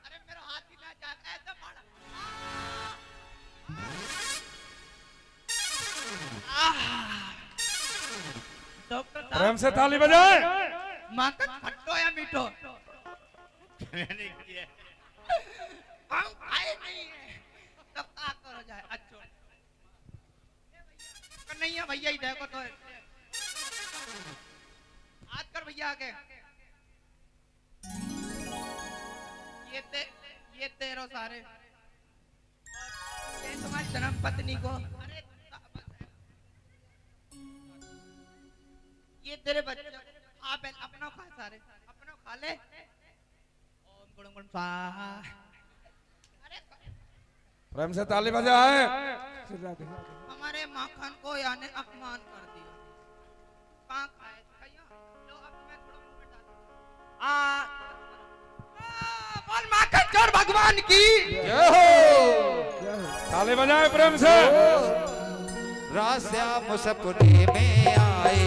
Speaker 3: अरे मेरा हाथ ही ना जा ऐसे फाड़। डॉक्टर साहब
Speaker 6: प्रेम से ताली बजाए।
Speaker 3: माखन खट्टो या मीठो?
Speaker 7: मैंने किया।
Speaker 3: हम खाए नहीं है तो क्या करो जाए। अच्छा कन्हैया भैया ही देखो तो हाथ कर भैया आगे। ये तेरो सारे ये तुम्हारी धर्म पत्नी को। अरे ये तेरे बच्चे खा पहले अपना खा सारे अपना खा ले। ओम गुण गुण स्वाहा। अरे
Speaker 6: प्रेम से ताली बजाए।
Speaker 3: हमारे माखन को यानी अपमान कर दिया। कहाँ खाए भैया लो अब मैं थोड़ा मुंह में डाल। बोल माखन चोर भगवान की
Speaker 1: जय हो।
Speaker 6: ताली बजाए प्रेम से।
Speaker 1: राश्याम सपने में आए,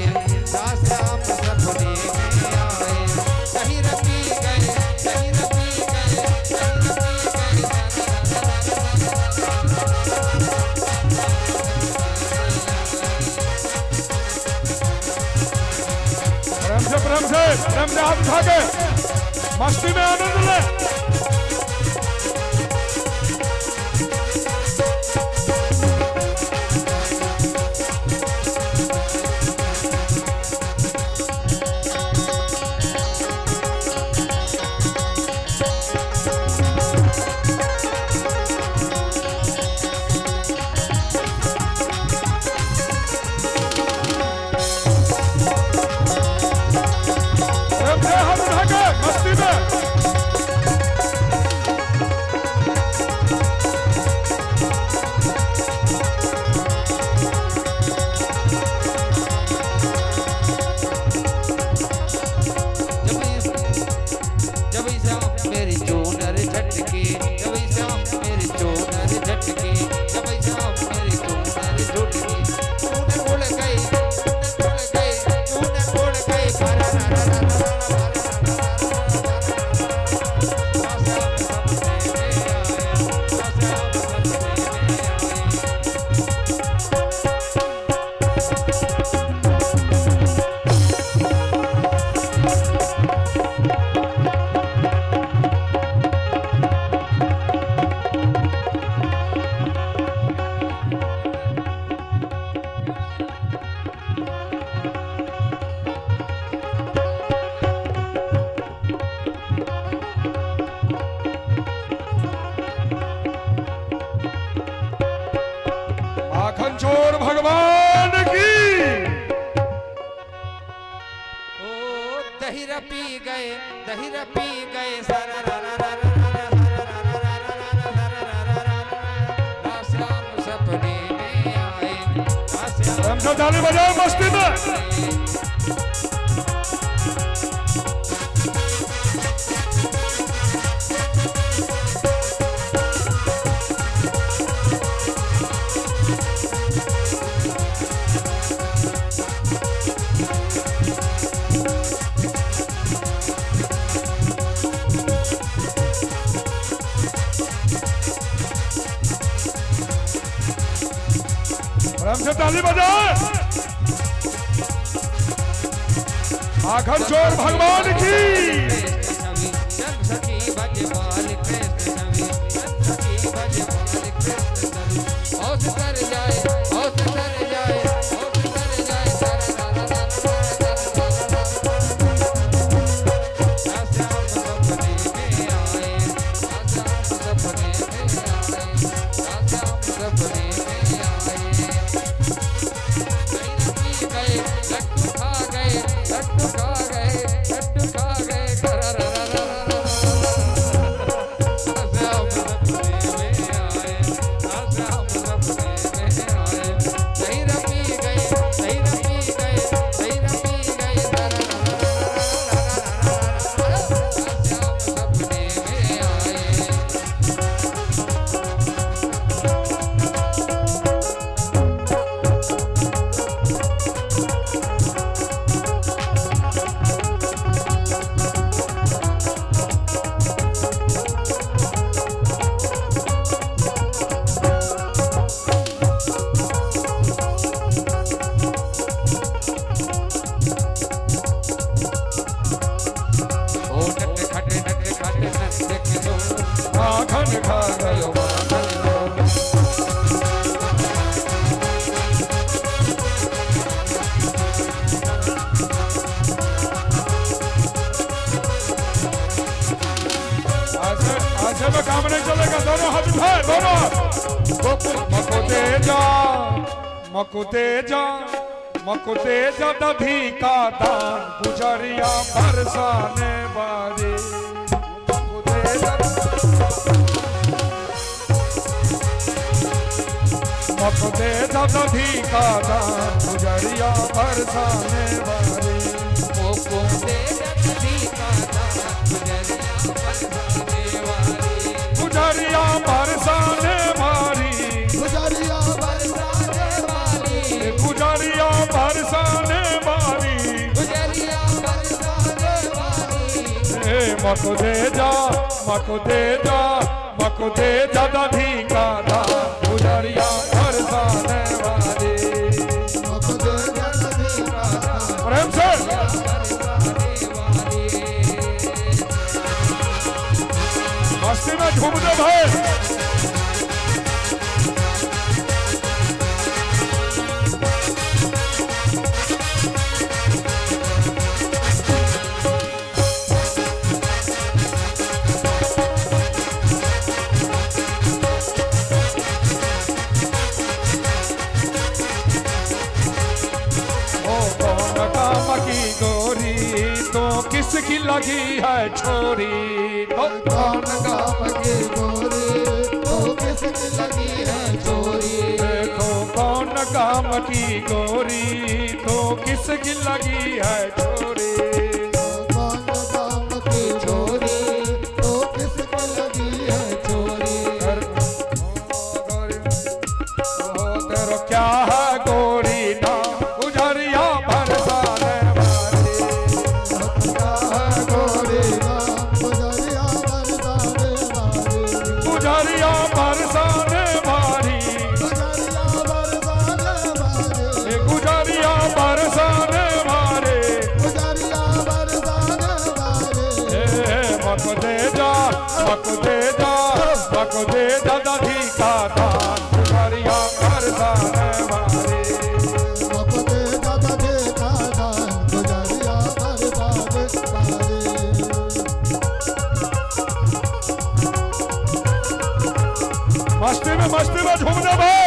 Speaker 1: राश्याम सपने में आए, कहीं रखी गए, कहीं रखी गए, कहीं
Speaker 6: प्रेम से हाथ उठा के मस्ती में आनंद ले। चोर भगवान की।
Speaker 1: ओ दहिरा पी गए राम सपने में आए
Speaker 6: हमसे ताली बजाओ मस्ती में। हमसे ताली बजाओ। आखिर चोर भगवान की। में काम नहीं चलेगा। दोनों हाथ उठाए, दोनों मकुते जा दधी का दान गुजरिया बरसाने वाली। मकुते जा दधी का दान गुजरिया बरसाने वाली।
Speaker 1: मकुते जा दधी का दान गुजरिया बरसाने वाली।
Speaker 6: गुजरिया बरसाने वाली।
Speaker 1: गुजरिया बरसाने वाली।
Speaker 6: गुजरिया बरसाने वाली।
Speaker 1: मकुते जा दधी का दान गुजरिया बरसाने वाली।
Speaker 6: प्रेम से मस्ती में झूम दे भाई।
Speaker 1: किसकी लगी है छोरी तो
Speaker 6: कौन काम की गोरी तो किसकी लगी है चोरी।
Speaker 1: देखो कौन काम की गोरी तो किसकी लगी है छोरी।
Speaker 6: कौन काम की चोरी तो किसकी लगी है चोरी।
Speaker 1: तेरो क्या है गोरी ना गुजरिया बरसाने वाली।
Speaker 6: गुजरिया बरसाने वाली।
Speaker 1: गुजरिया बरसाने वाली।
Speaker 6: गुजरिया बरसाने वाली।
Speaker 1: गुजरिया बरसाने वाले। मकुते जा दधी का दान गुजरिया बरसाने वाली।
Speaker 6: मस्ती में झूमने भाई।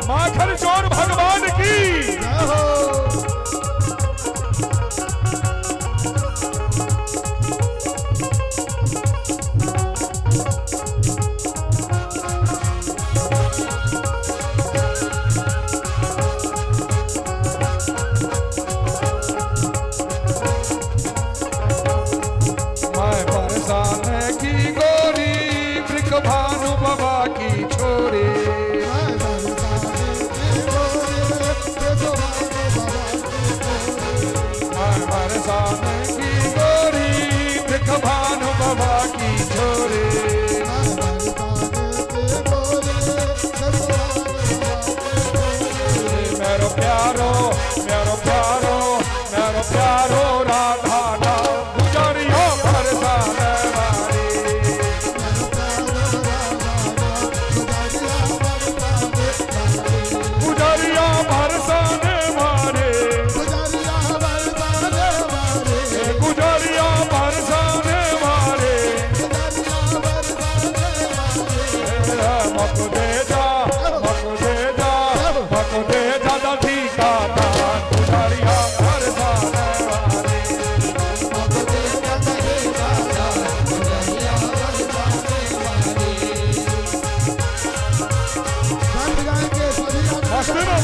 Speaker 1: माखन चोर भगवान की
Speaker 6: जय हो।
Speaker 1: मैं बरसाने की गोरी वृक भानु बाबा की छोरी
Speaker 6: मैं बरसाने की गोरी, देखो बाबा की गोरी।
Speaker 1: मैं बरसाने की गोरी वृक भानु बाबा की छोरी
Speaker 6: मैं बरसाने की गोरी, देखो बाबा की गोरी।
Speaker 1: मेरो प्यारो मेरो प्यारो मेरो प्यारो राधा नाम गुजरियो बरसाने वाली गुजरिया बरसाने वाले गुजरिया बरसाने वाले मक दे जा दादी का दान गुजरिया बरसाने वाले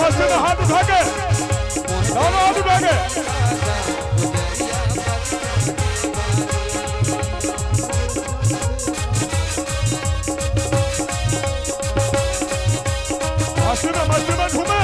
Speaker 1: मस्ती में हाथ उठा के दोनों हाथ उठा के मस्ती में घूमे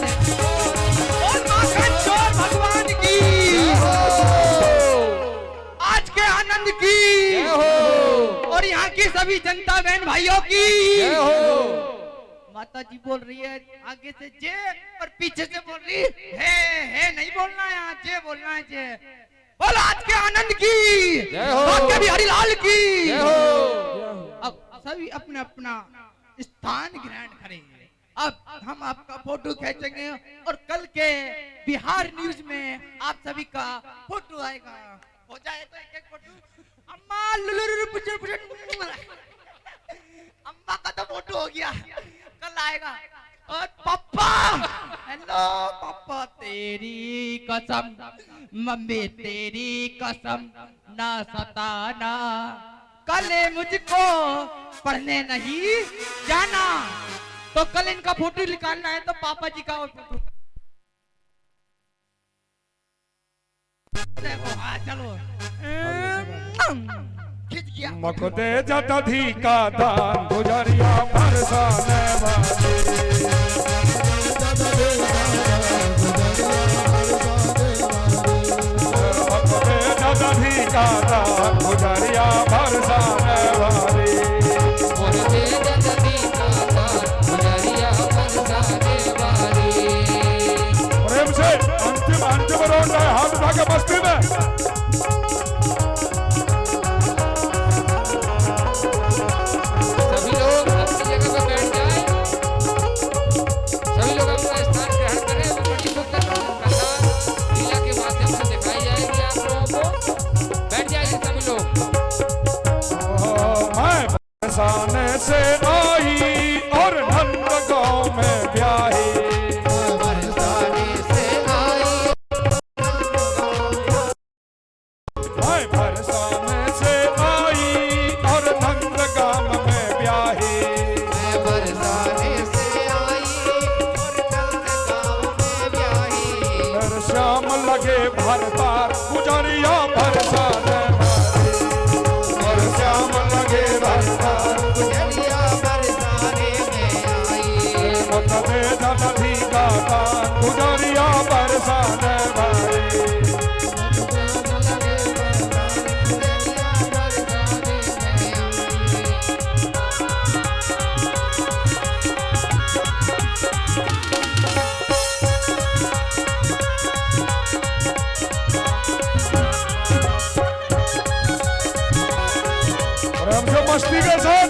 Speaker 3: और माखन चोर भगवान की आज के आनंद की और यहाँ की सभी जनता बहन भाइयों की माता जी बोल रही है आगे से जे और पीछे से बोल रही है नहीं बोलना है यहाँ जे बोलना है जे बोल आज के आनंद की बाकी बिहारी लाल की अब सभी अपना अपना स्थान ग्रहण करेंगे अब हम आपका फोटो खींचेंगे और कल के बिहार न्यूज में आप सभी का फोटो आएगा हो जाए तो एक फोटो अम्मा अम्मा का तो फोटो हो गया कल आएगा और पापा हेलो पापा तेरी कसम मम्मी तेरी कसम ना सताना कल मुझको पढ़ने नहीं जाना तो कल इनका फोटो निकालना है तो पापा जी का और फोटो देखो हाँ चलो खींच गया
Speaker 1: मक दे जा दादी का दान गुजरिया बरसाने वाले मक दे जा दादी का दान गुजरिया बरसाने वाले प्रेम से अंतिम राउंड है हाथ उठा के मस्ती में
Speaker 8: सभी लोग अपनी जगह पर बैठ जाएं। सभी लोग अपना स्थान ग्रहण करें। वो बड़ी सुंदर कथा लीला के माध्यम से दिखाई जाएगी आप लोगों को। बैठ जाइए सभी लोग।
Speaker 1: मैं बरसाने से आई और नंद गांव में ब्याही मैं बरसाने से आई और नंद गांव में ब्याही मेरे श्याम लगे भर बार गुजरिया बरसाने वाली मेरे श्याम लगे भर बार मत दे जा दादी का दान गुजरिया बरसाने वाली मस्ती के साथ।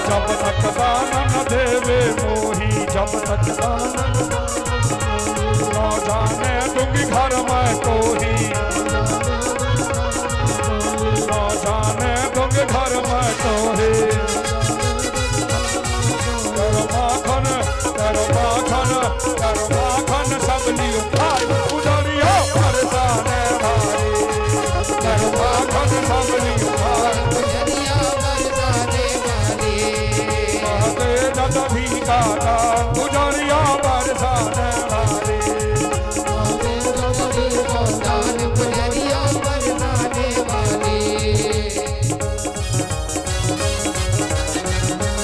Speaker 1: जब तक दान न देवे मोही, जब तक दान न जाने दूंगी घर में कोही, न जाने दूंगी घर में कोही। करो माखन, करो माखन, करो माखन सब लियो भाई, पुजारियों बरसाने भाई। करो माखन सब लियो भाई, भी गाता पुजारिया बरसाने वाले।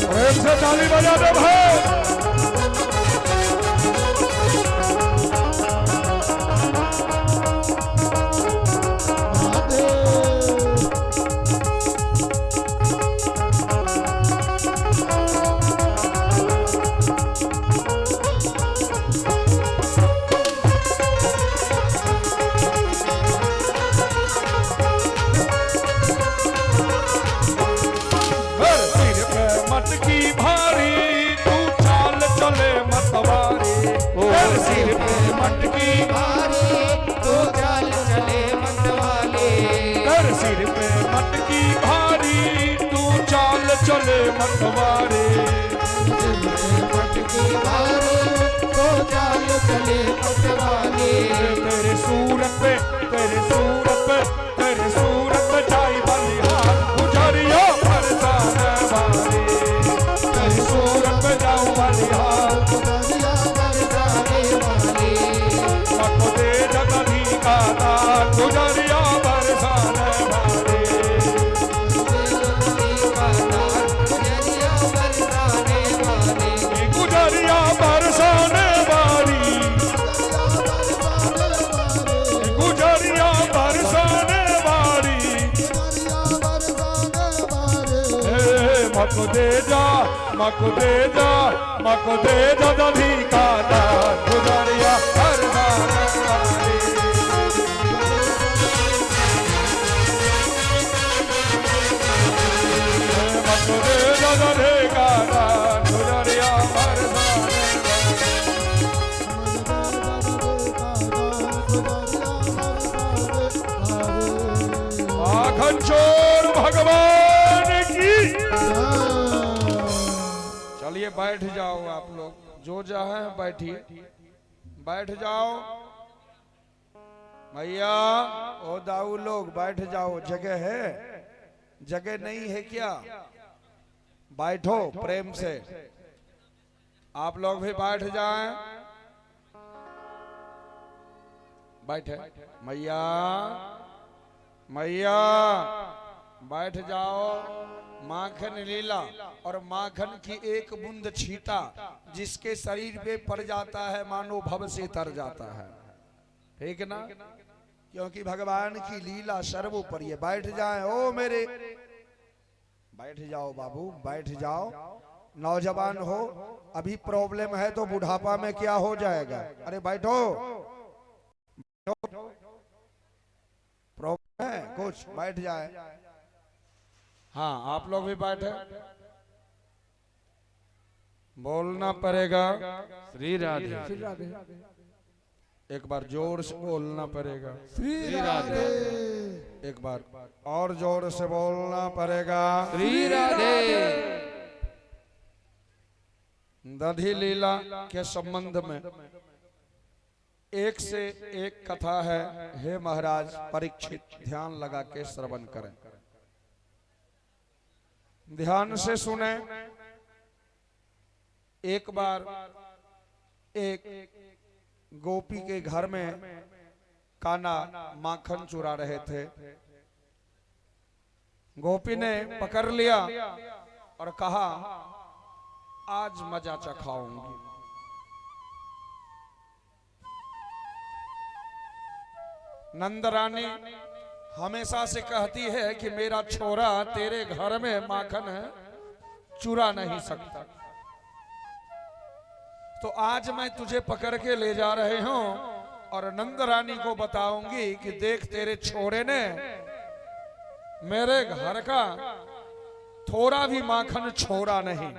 Speaker 1: प्रेम से ताली बजा दे भाई। सिर पे मटकी भारी तू चाल चले मतवारे,
Speaker 6: मटकी भारी तो चाल चले मतवारे।
Speaker 1: तेरे सूरत पे, तेरे सूरत पे, तेरे सूरत पे जाई बलिहार, पुजारियों बरसाने वाले। तेरे सूरत पे जाऊं बलिहार,
Speaker 6: पुजारिया बरसाने वाले।
Speaker 1: मको दे जगधी का दान, पुजारियों बरसाने वाले। गुजरिया बरसाने वाली, गुजरिया बरसाने वाली। मको दे जा, मको दे जा, मको दे जा दधी का दान, गुजरिया बरसाने वाली। मको दे जा दधी का दान, गुजरिया बरसाने माखन चोर भगवान की। चलिए बैठ जाओ आप लोग, जो चाहे बैठिए, बैठ जाओ। भैया ओ दाऊ लोग बैठ जाओ, जगह है, जगह नहीं है क्या? बैठो प्रेम से, आप लोग भी बैठ जाएं। बैठे मैया, मैया बैठ जाओ। माखन लीला और माखन की एक बूंद छीटा जिसके शरीर पे पड़ जाता है मानो भव से तर जाता है, ठीक ना? क्योंकि भगवान की लीला सर्वोपरि है। बैठ जाएं ओ मेरे, बैठ जाओ बाबू, बैठ जाओ। नौजवान हो, अभी प्रॉब्लम है तो बुढ़ापा में क्या हो जाएगा? अरे बैठो, प्रॉब्लम है कुछ, बैठ जाए। हाँ आप लोग भी बैठे, बोलना पड़ेगा
Speaker 8: श्री राधे।
Speaker 1: एक बार जोर से बोलना पड़ेगा
Speaker 6: श्री राधे।
Speaker 1: एक बार और जोर से बोलना पड़ेगा
Speaker 8: श्री राधे।
Speaker 1: दधी लीला के संबंध में एक से एक कथा है। हे महाराज परीक्षित, ध्यान लगा के श्रवण करें, ध्यान से सुने। एक बार एक गोपी के घर में कान्हा माखन चुरा रहे थे। गोपी ने पकड़ लिया और कहा आज मजा चखाऊंगी। नंद रानी हमेशा से कहती है कि मेरा छोरा तेरे घर में माखन चुरा नहीं सकता। तो आज मैं तुझे पकड़ के ले जा रहे हूं और नंद रानी को बताऊंगी कि देख तेरे छोरे ने मेरे घर का थोड़ा भी माखन छोड़ा नहीं।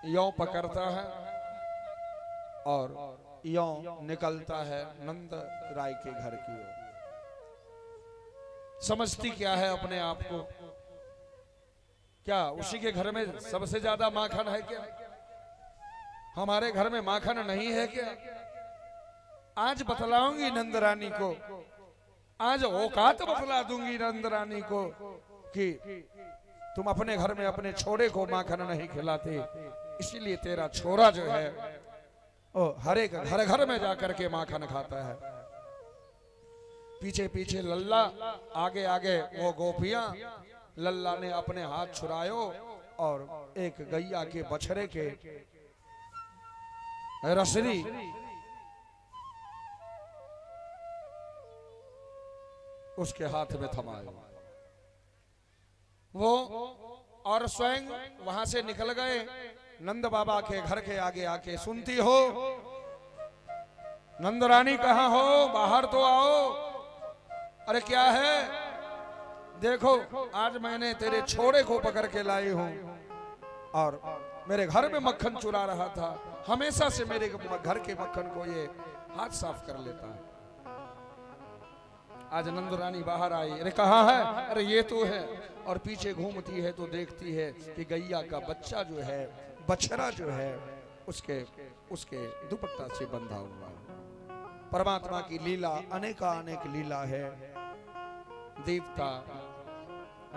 Speaker 1: यों पकड़ता है और यों निकलता है नंद राय के घर की ओर। समझती क्या है अपने आप को? क्या उसी के घर में सबसे ज्यादा माखन है क्या? हमारे घर में माखन नहीं है क्या? आज बतलाऊंगी नंद रानी को, आज औकात बतला दूंगी नंद रानी को कि तुम अपने घर में अपने छोरे को माखन नहीं खिलाते, इसीलिए तेरा छोरा जो है ओ हर एक घर घर में जाकर के माखन खाता है। पीछे पीछे लल्ला, आगे आगे वो गोपियां। लल्ला ने अपने हाथ छुड़ायो और एक गैया के बछड़े के रसरी उसके हाथ में थमायो। वो और स्वयं वहां से निकल गए। नंद बाबा के घर के आगे आके, सुनती हो नंद रानी कहाँ हो, बाहर तो आओ। अरे क्या है? देखो आज मैंने तेरे छोरे को पकड़ के लाई हूं और मेरे घर में मक्खन चुरा रहा था। हमेशा से मेरे घर के मक्खन को ये हाथ साफ कर लेता है। आज नंद रानी बाहर आई। अरे कहाँ है? अरे ये तो है। और पीछे घूमती है तो देखती है कि गैया का बच्चा जो है, बछड़ा जो है, उसके दुपट्टा से बंधा हुआ है। परमात्मा की लीला अनेक लीला है। देवता,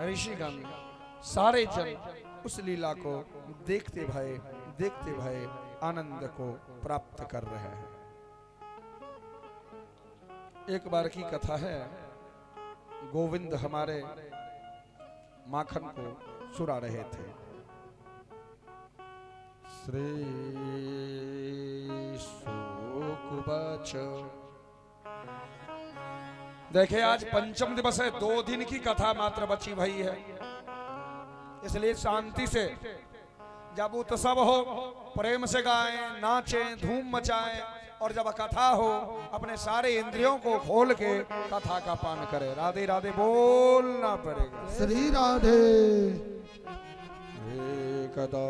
Speaker 1: ऋषिगण, सारे जन उस लीला को देखते भय आनंद को प्राप्त कर रहे हैं। एक बार की कथा है, गोविंद हमारे माखन को चुरा रहे थे। श्री सुकुबाच। देखे आज पंचम दिवस है, 2 दिन की कथा मात्र बची भई है, इसलिए शांति से जब उत्सव हो प्रेम से गाएं, नाचें, धूम मचाएं और जब कथा हो अपने सारे इंद्रियों को खोल के कथा का पान करें। राधे राधे बोलना पड़ेगा।
Speaker 6: श्री राधे।
Speaker 1: एकदा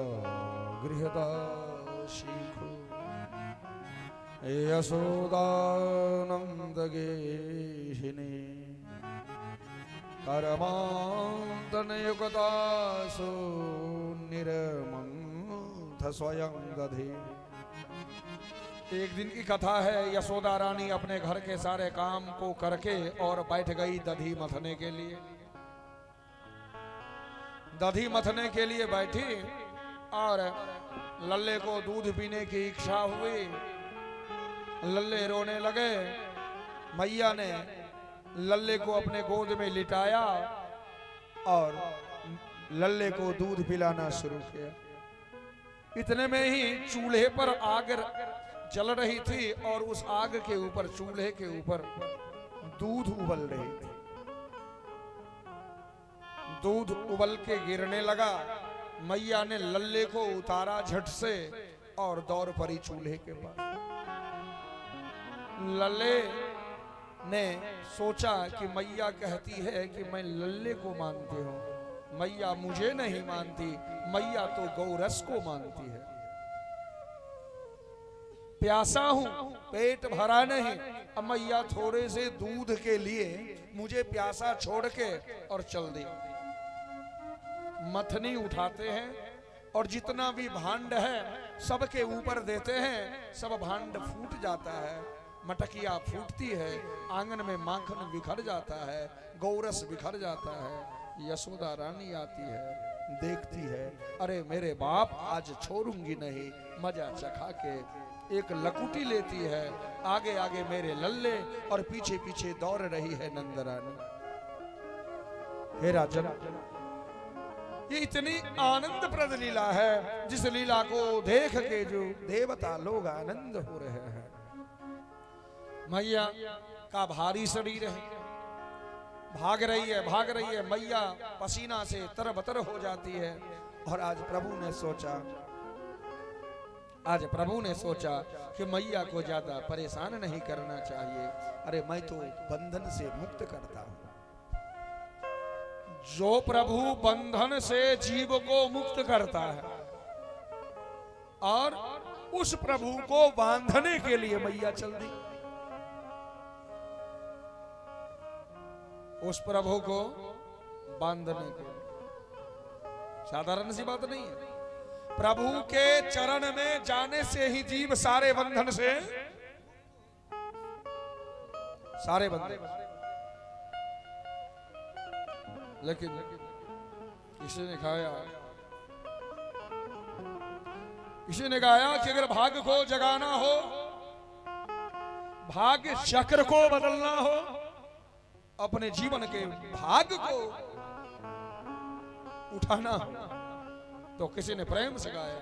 Speaker 1: गृहदा शीखो यशोदानंद गेहिनी करमांतन युगदासु निरमंथ स्वयं दधे। एक दिन की कथा है। यशोदा रानी अपने घर के सारे काम को करके और बैठ गई दधी मथने के लिए। दधी मथने के लिए बैठी और लल्ले को दूध पीने की इच्छा हुई। लल्ले रोने लगे। मैया ने लल्ले को अपने गोद में लिटाया और लल्ले को दूध पिलाना शुरू किया। इतने में ही चूल्हे पर आग जल रही थी और उस आग के ऊपर, चूल्हे के ऊपर दूध उबल रही थी। दूध उबल के गिरने लगा। मैया ने लल्ले को उतारा झट से और दौड़ पड़ी चूल्हे के पास। लल्ले ने सोचा कि मैया कहती है कि मैं लल्ले को मानती हूँ, मैया मुझे नहीं मानती, मैया तो गौरस को मानती है। प्यासा हूं, पेट भरा नहीं, अब मैया थोड़े से दूध के लिए मुझे प्यासा छोड़ के और चल दी। मथनी उठाते हैं और जितना भी भांड है सबके ऊपर देते हैं, सब भांड फूट जाता है। मटकिया फूटती है, आंगन में माखन बिखर जाता है, गौरस बिखर जाता है। यशोदा रानी आती है, देखती है, अरे मेरे बाप आज छोड़ूंगी नहीं। मजा चखा के एक लकुटी लेती है। आगे आगे मेरे लल्ले और पीछे पीछे दौड़ रही है नंद रानी। हे राजन, ये इतनी आनंदप्रद लीला है जिस लीला को देख के जो देवता लोग आनंद हो रहे हैं। मैया का भारी शरीर है, भाग रही है। मैया पसीना से तरबतर हो जाती है। और आज प्रभु ने सोचा आज प्रभु ने सोचा कि मैया को ज्यादा परेशान नहीं करना चाहिए। अरे मैं तो बंधन से मुक्त करता हूं। जो प्रभु बंधन से जीव को मुक्त करता है और उस प्रभु को बांधने के लिए मैया चल दी। उस प्रभु को बांधने के लिए साधारण सी बात नहीं है। प्रभु के चरण में जाने से ही जीव सारे बंधन से सारे बंधन। लेकिन किसी ने कहा कि अगर भाग्य को जगाना हो, भाग्य चक्र को बदलना हो, अपने जीवन के भाग्य को उठाना हो, तो किसी ने प्रेम से गाया,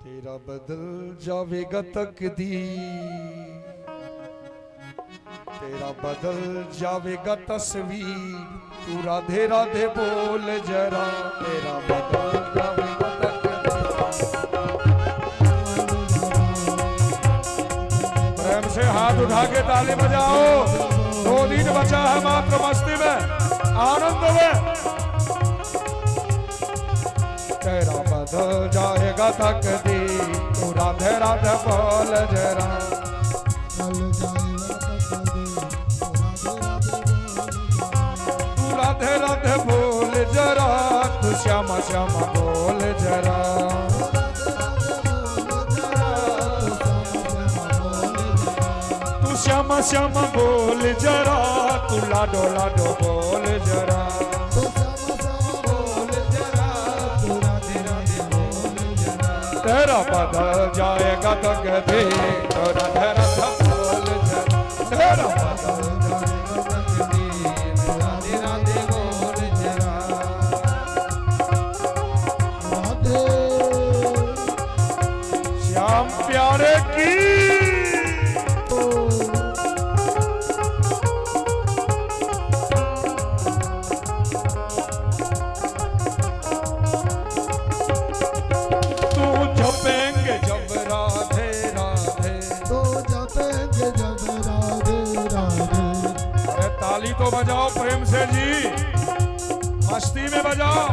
Speaker 1: तेरा बदल जावेगा तकदीर, तेरा बदल जावेगा तस्वीर, तू राधे राधे बोल जरा, तेरा बदल जावेगा तकदीर। प्रेम से हाथ उठा के ताली बजाओ। 2 दिन बचा है मात्र मस्ती में, आनंद में। तेरा बदल जाएगा तकदीर, तू राधे राधे बोल जरा, राधे राधे बोल जरा, तू श्यामा श्यामा बोल जरा, तू श्यामा श्यामा बोल जरा, तू लाडो लाडो बोल जरा, तेरा बदल जाएगा तकदीर, तो राधे राधे बोल जरा, तेरा बदल जाएगा तकदीर, तो राधे राधे बोल जरा। श्याम प्यारे की ताली तो बजाओ प्रेम से जी, मस्ती में बजाओ।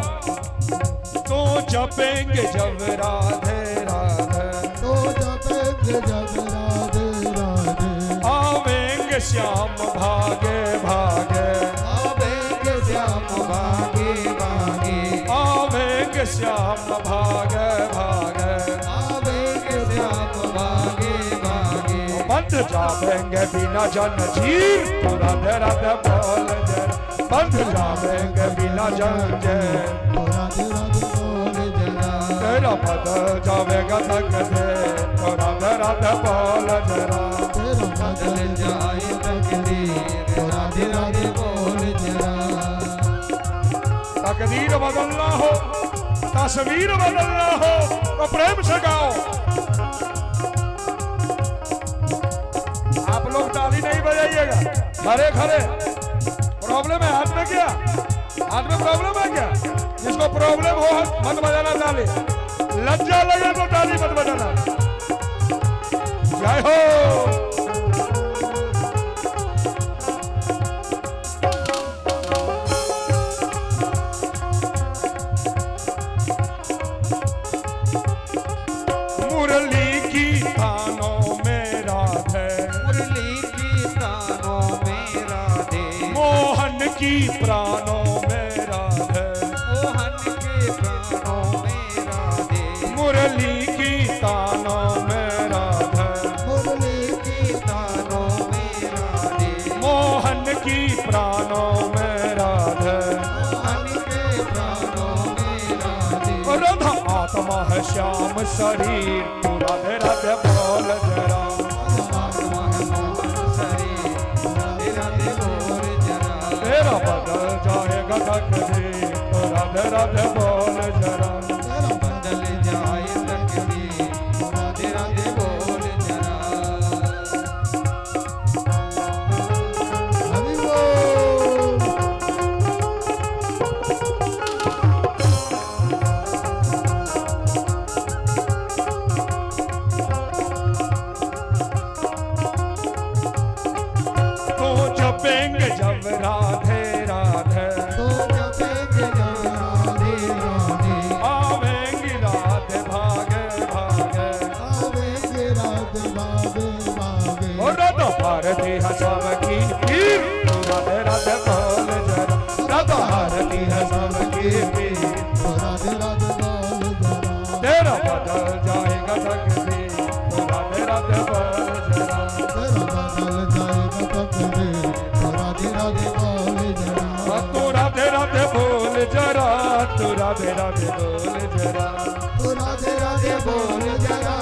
Speaker 1: तो जपेंगे जब राधे राधे,
Speaker 6: तो जपेंगे जब राधे राधे,
Speaker 1: आवेंगे श्याम भागे भागे,
Speaker 6: आवेंगे श्याम भागे भागे,
Speaker 1: आवेंगे श्याम भागे भागे,
Speaker 6: आवेंगे श्याम भागे भागे,
Speaker 1: बंध जावेंगे बिना जंजीर, तू राधे राधे बोल जरा, बंध जावेंगे बिना जंजीर,
Speaker 6: तो राधे राधे बोल जरा,
Speaker 1: तेरा बदल जावेगा तकदीर, तो राधे राधे बोल जरा,
Speaker 6: तेरा बदल जाए तकदीर, तो राधे राधे बोल जरा।
Speaker 1: तकदीर बदलना हो, तस्वीर बदलना हो, तो प्रेम से गाओ। आप लोग ताली नहीं बजाइएगा, खड़े खड़े। प्रॉब्लम है हाथ में क्या? हाथ में प्रॉब्लम है क्या? जिसको प्रॉब्लम हो मत बजाना ताली, लज्जा लगे तो ताली मत बजाना। जय हो। मुरली की तानों में राधे,
Speaker 3: मुरली की तानों में राधे,
Speaker 1: मोहन की प्राणों में राधे,
Speaker 3: मोहन के प्राणों में राधे,
Speaker 1: मुरली की तानों में राधे,
Speaker 6: मुरली की
Speaker 3: तानों में राधे,
Speaker 1: मोहन की प्राणों में राधे,
Speaker 3: मोहन के प्राणों में राधे,
Speaker 1: राधा आत्मा है श्याम शरीर, तू राधे राधे बोल जरा,
Speaker 3: राधे राधे बोल जरा,
Speaker 1: तेरा बदल जाएगा तकदीर, तो राधे राधे बोल जरा,
Speaker 3: बदल जाए तकदीर, राधे राधे बोल जरा।
Speaker 6: हरि बोल।
Speaker 1: तेरा बदल जाएगा तकदीर तो राधे राधे बोल जरा
Speaker 6: तेरा बदल जाएगा तकदीर तो राधे राधे बोल जरा
Speaker 1: तू राधे राधे बोल जरा तू राधे राधे बोल जरा
Speaker 6: तू राधे राधे बोल जरा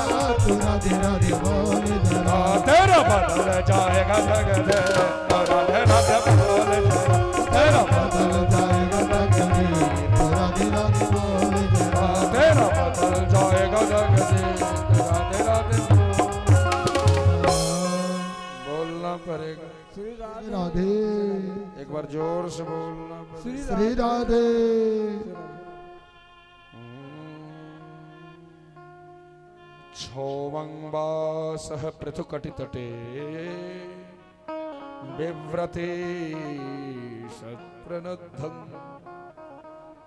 Speaker 6: तू राधे राधे बोल जरा
Speaker 1: तेरा बदल जाएगा तकदीर तो राधे राधे बोल जरा तेरा
Speaker 6: बदल जाएगा तकदीर तो राधे राधे बोल जरा
Speaker 1: तेरा बदल जाएगा तकदीर तो राधे राधे बोलना पड़ेगा
Speaker 6: श्री राधे
Speaker 1: एक बार जोर से बोलना पड़ेगा
Speaker 6: श्री राधे
Speaker 1: क्षोमंबासः पृथुकटितटे बिव्रते सत्प्रनुद्धं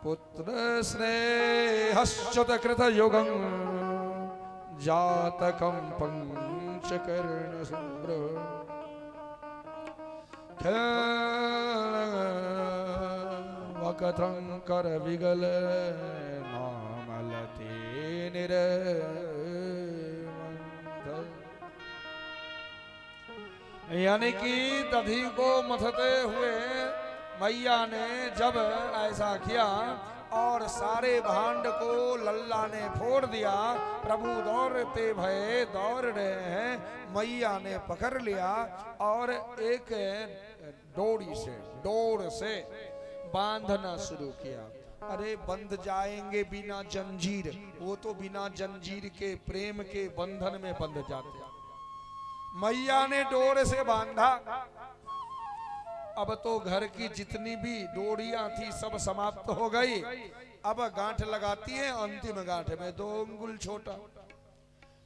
Speaker 1: पुत्रस्नेहश्च्युतकृतयुगं जातकं पञ्चकर्णसम्भ्र वकथं करविगल नामलते यानी कि दधी को मथते हुए मैया ने जब ऐसा किया और सारे भांड को लल्ला ने फोड़ दिया, प्रभु दौड़ते भये दौड़ रहे हैं, मैया ने पकड़ लिया और एक डोर से बांधना शुरू किया। अरे बंध जाएंगे बिना जंजीर, वो तो बिना जंजीर के प्रेम के बंधन में बंध जाते। मैया ने डोर से बांधा, अब तो घर की जितनी भी डोरियां थी सब समाप्त हो गई। अब गांठ लगाती है, अंतिम गांठ में 2 अंगुल छोटा,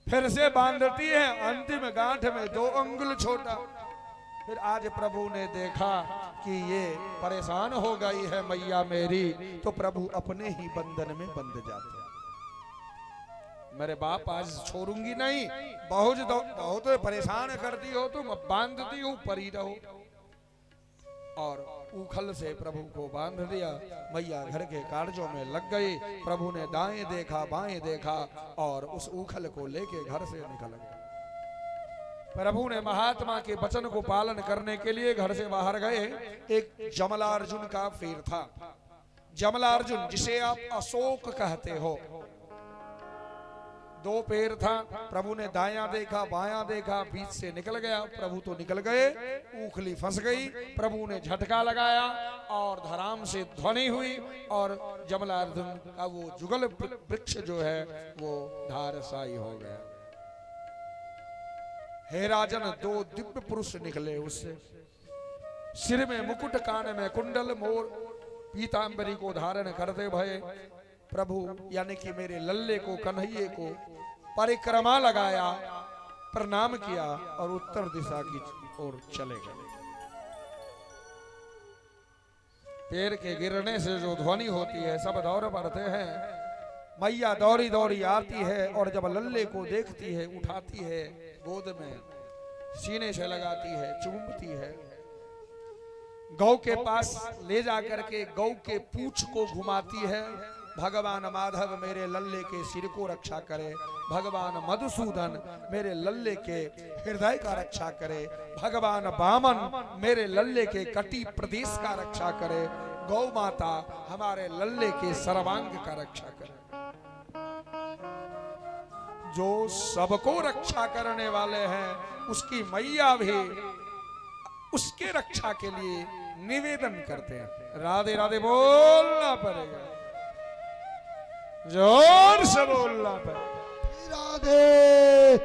Speaker 1: फिर से बांधती है, अंतिम गांठ में 2 अंगुल छोटा। फिर आज प्रभु ने देखा कि ये परेशान हो गई है मैया मेरी, तो प्रभु अपने ही बंधन में बंध जाते। मेरे बाप आज छोड़ूंगी नहीं, बहुत परेशान करती हो तुम, बांधती हूं परी रहो। और उखल से प्रभु को बांध दिया। मैया घर के कार्यों में लग गई। प्रभु ने दाएं देखा बाएं देखा और उस उखल को लेके घर से निकल गए। प्रभु ने महात्मा के वचन को पालन करने के लिए घर से बाहर गए। एक जमलार्जुन का फेर था। जमलार्जुन जिसे आप अशोक कहते हो, 2 पैर था। प्रभु ने दायां देखा बायां देखा, बीच से निकल गया। प्रभु तो निकल गए, उखली फंस गई। प्रभु ने झटका लगाया और धराम से ध्वनि हुई और जमलार्जुन का वो जुगल वृक्ष जो है वो धारसाई हो गया। हे राजन, 2 दिव्य पुरुष निकले उससे, सिर में मुकुट, कान में कुंडल, मोर पीतांबरी को धारण करते भये प्रभु यानी कि मेरे लल्ले को, कन्हैये को परिक्रमा लगाया, प्रणाम किया और उत्तर दिशा की ओर चले गए। पैर के गिरने से जो ध्वनि होती है सब दौड़ पड़ते हैं। मैया दौड़ी दौड़ी आती है और जब लल्ले को देखती है, उठाती है, गोद में सीने से लगाती है, चूमती है। गौ के पास ले जाकर के गौ के पूंछ को घुमाती है। भगवान माधव मेरे लल्ले के सिर को रक्षा करे, भगवान मधुसूदन मेरे लल्ले के हृदय का रक्षा करे, भगवान वामन मेरे लल्ले के कटी प्रदेश का रक्षा करे, गौ माता हमारे लल्ले के सर्वांग का रक्षा करे। जो सबको रक्षा करने वाले हैं उसकी मैया भी उसके रक्षा के लिए निवेदन करते हैं। राधे राधे बोलना पड़ेगा, जोर से बोलना पड़ेगा।
Speaker 6: राधे।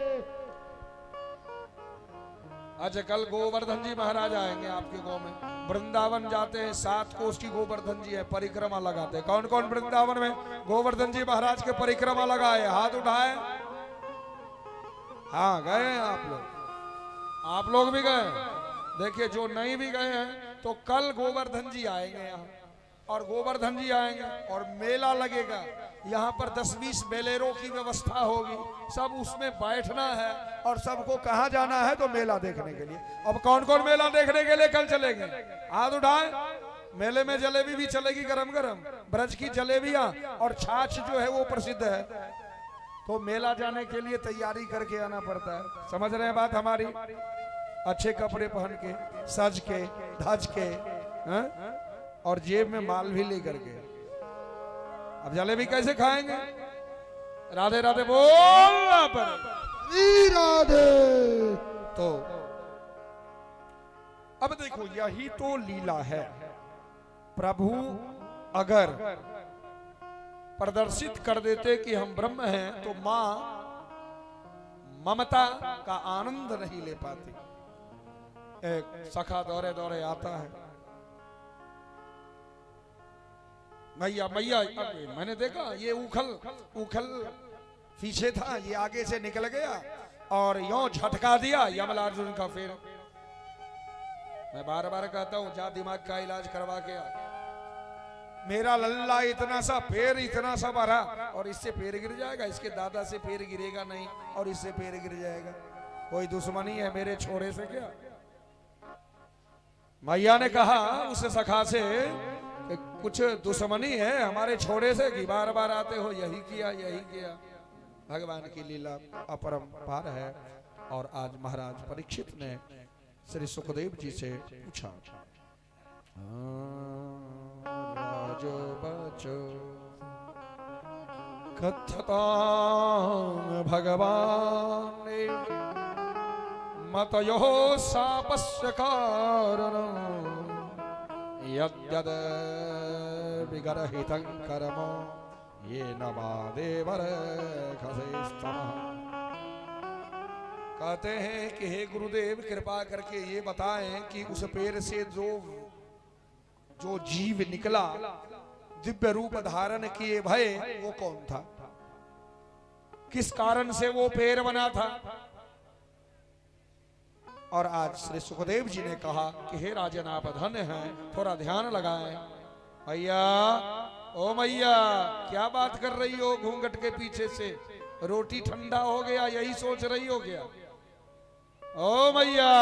Speaker 1: अच्छा, कल गोवर्धन जी महाराज आएंगे आपके गांव में। वृंदावन जाते हैं, 7 कोस की गोवर्धन जी है, परिक्रमा लगाते हैं। कौन कौन वृंदावन में गोवर्धन जी महाराज के परिक्रमा लगाए? हाथ उठाए। हाँ, गए हैं आप लोग भी गए। देखिए, जो नहीं भी गए हैं तो कल गोवर्धन जी आएंगे यहाँ, और गोवर्धन जी आएंगे और मेला लगेगा। यहाँ पर 10-20 बेलेरों की व्यवस्था होगी, सब उसमें बैठना है और सबको कहाँ जाना है तो मेला देखने के लिए। अब कौन कौन मेला देखने के लिए कल चलेंगे? हाथ उठाएं। मेले में जलेबी भी चलेगी, गरम गरम ब्रज की जलेबियां और छाछ जो है वो प्रसिद्ध है। तो मेला जाने के लिए तैयारी करके आना पड़ता है। समझ रहे हैं बात हमारी? अच्छे कपड़े पहन के, सज के, धज के, हैं? और जेब में माल भी लेकर के। अब जलेबी कैसे खाएंगे? राधे राधे बोल पर
Speaker 6: राधे।
Speaker 1: तो अब देखो, यही तो लीला है। प्रभु अगर प्रदर्शित कर देते कि हम ब्रह्म हैं, तो मां ममता का आनंद नहीं ले पाती। एक सखा दौरे दौरे आता है, मैया मैया। मैंने देखा ये उखल पीछे था, ये आगे से निकल गया और यूं झटका दिया यमलार्जुन का। फिर मैं बार बार कहता हूं, जा दिमाग का इलाज करवा के आ। मेरा लल्ला इतना सा पैर, इतना सा भरा, और इससे पैर गिर जाएगा, इसके दादा से पैर गिरेगा नहीं, और इससे पैर गिर जाएगा। कोई दुश्मनी है मेरे छोरे से क्या? मैया ने कहा उस सखा से, कुछ दुश्मनी है हमारे छोरे से कि बार बार आते हो, यही किया यही किया। भगवान की लीला अपरंपार है। और आज महाराज परीक्षित ने श्री सुखदेव जी से पूछा, राजो बचो कथ्यतां भगवान मतयो शापस्य कारणं यद्यद् विगरहितं कर्म ये नवादेवर खसेस्तमः। कहते हैं कि हे गुरुदेव, कृपा करके ये बताएं कि उस पैर से जो जीव निकला, दिव्य रूप धारण किए भय, वो कौन था? किस कारण से वो पैर बना था? और आज श्री सुखदेव जी ने कहा कि हे राजन, आप धन्य हैं, थोड़ा ध्यान लगाएं। मैया, ओ मैया, क्या बात कर रही हो घूंघट के पीछे से? रोटी ठंडा हो गया यही सोच रही हो क्या? ओ मैया,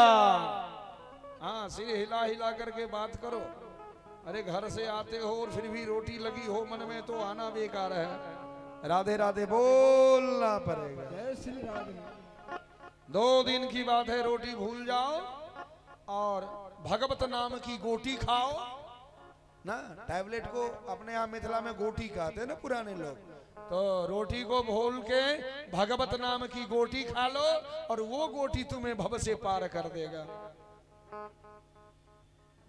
Speaker 1: हाँ, सिर हिला हिला करके बात करो। अरे घर से आते हो और फिर भी रोटी लगी हो मन में, तो आना बेकार है। राधे राधे बोलना पड़ेगा।
Speaker 6: जय श्री राधे।
Speaker 1: 2 दिन की बात है, रोटी भूल जाओ और भगवत नाम की गोटी खाओ ना। टैबलेट को अपने यहाँ मिथिला में गोटी कहते हैं ना पुराने लोग। तो रोटी को भूल के भगवत नाम की गोटी खा लो, और वो गोटी तुम्हें भव से पार कर देगा।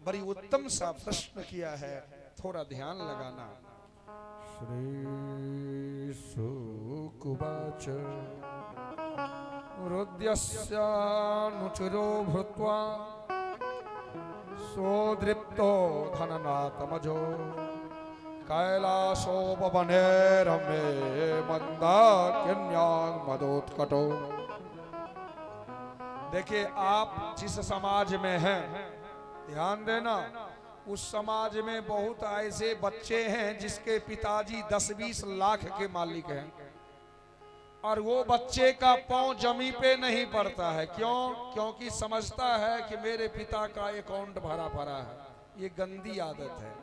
Speaker 1: बड़ी उत्तम सा प्रश्न किया है, थोड़ा ध्यान लगाना। श्री सुकुवाच रुद्यस्यानुचरो भूत्वा सोदृप्तो धननातमजो कैलासोपवने रमे मंदाकिन्यां मदोत्कटो। देखिए, आप जिस समाज में हैं, ध्यान देना, उस समाज में बहुत ऐसे बच्चे हैं जिसके पिताजी 10-20 लाख के मालिक हैं, और वो बच्चे का पांव जमी पे नहीं पड़ता है। क्यों? क्योंकि समझता है कि मेरे पिता का अकाउंट भरा पड़ा है। ये गंदी आदत है।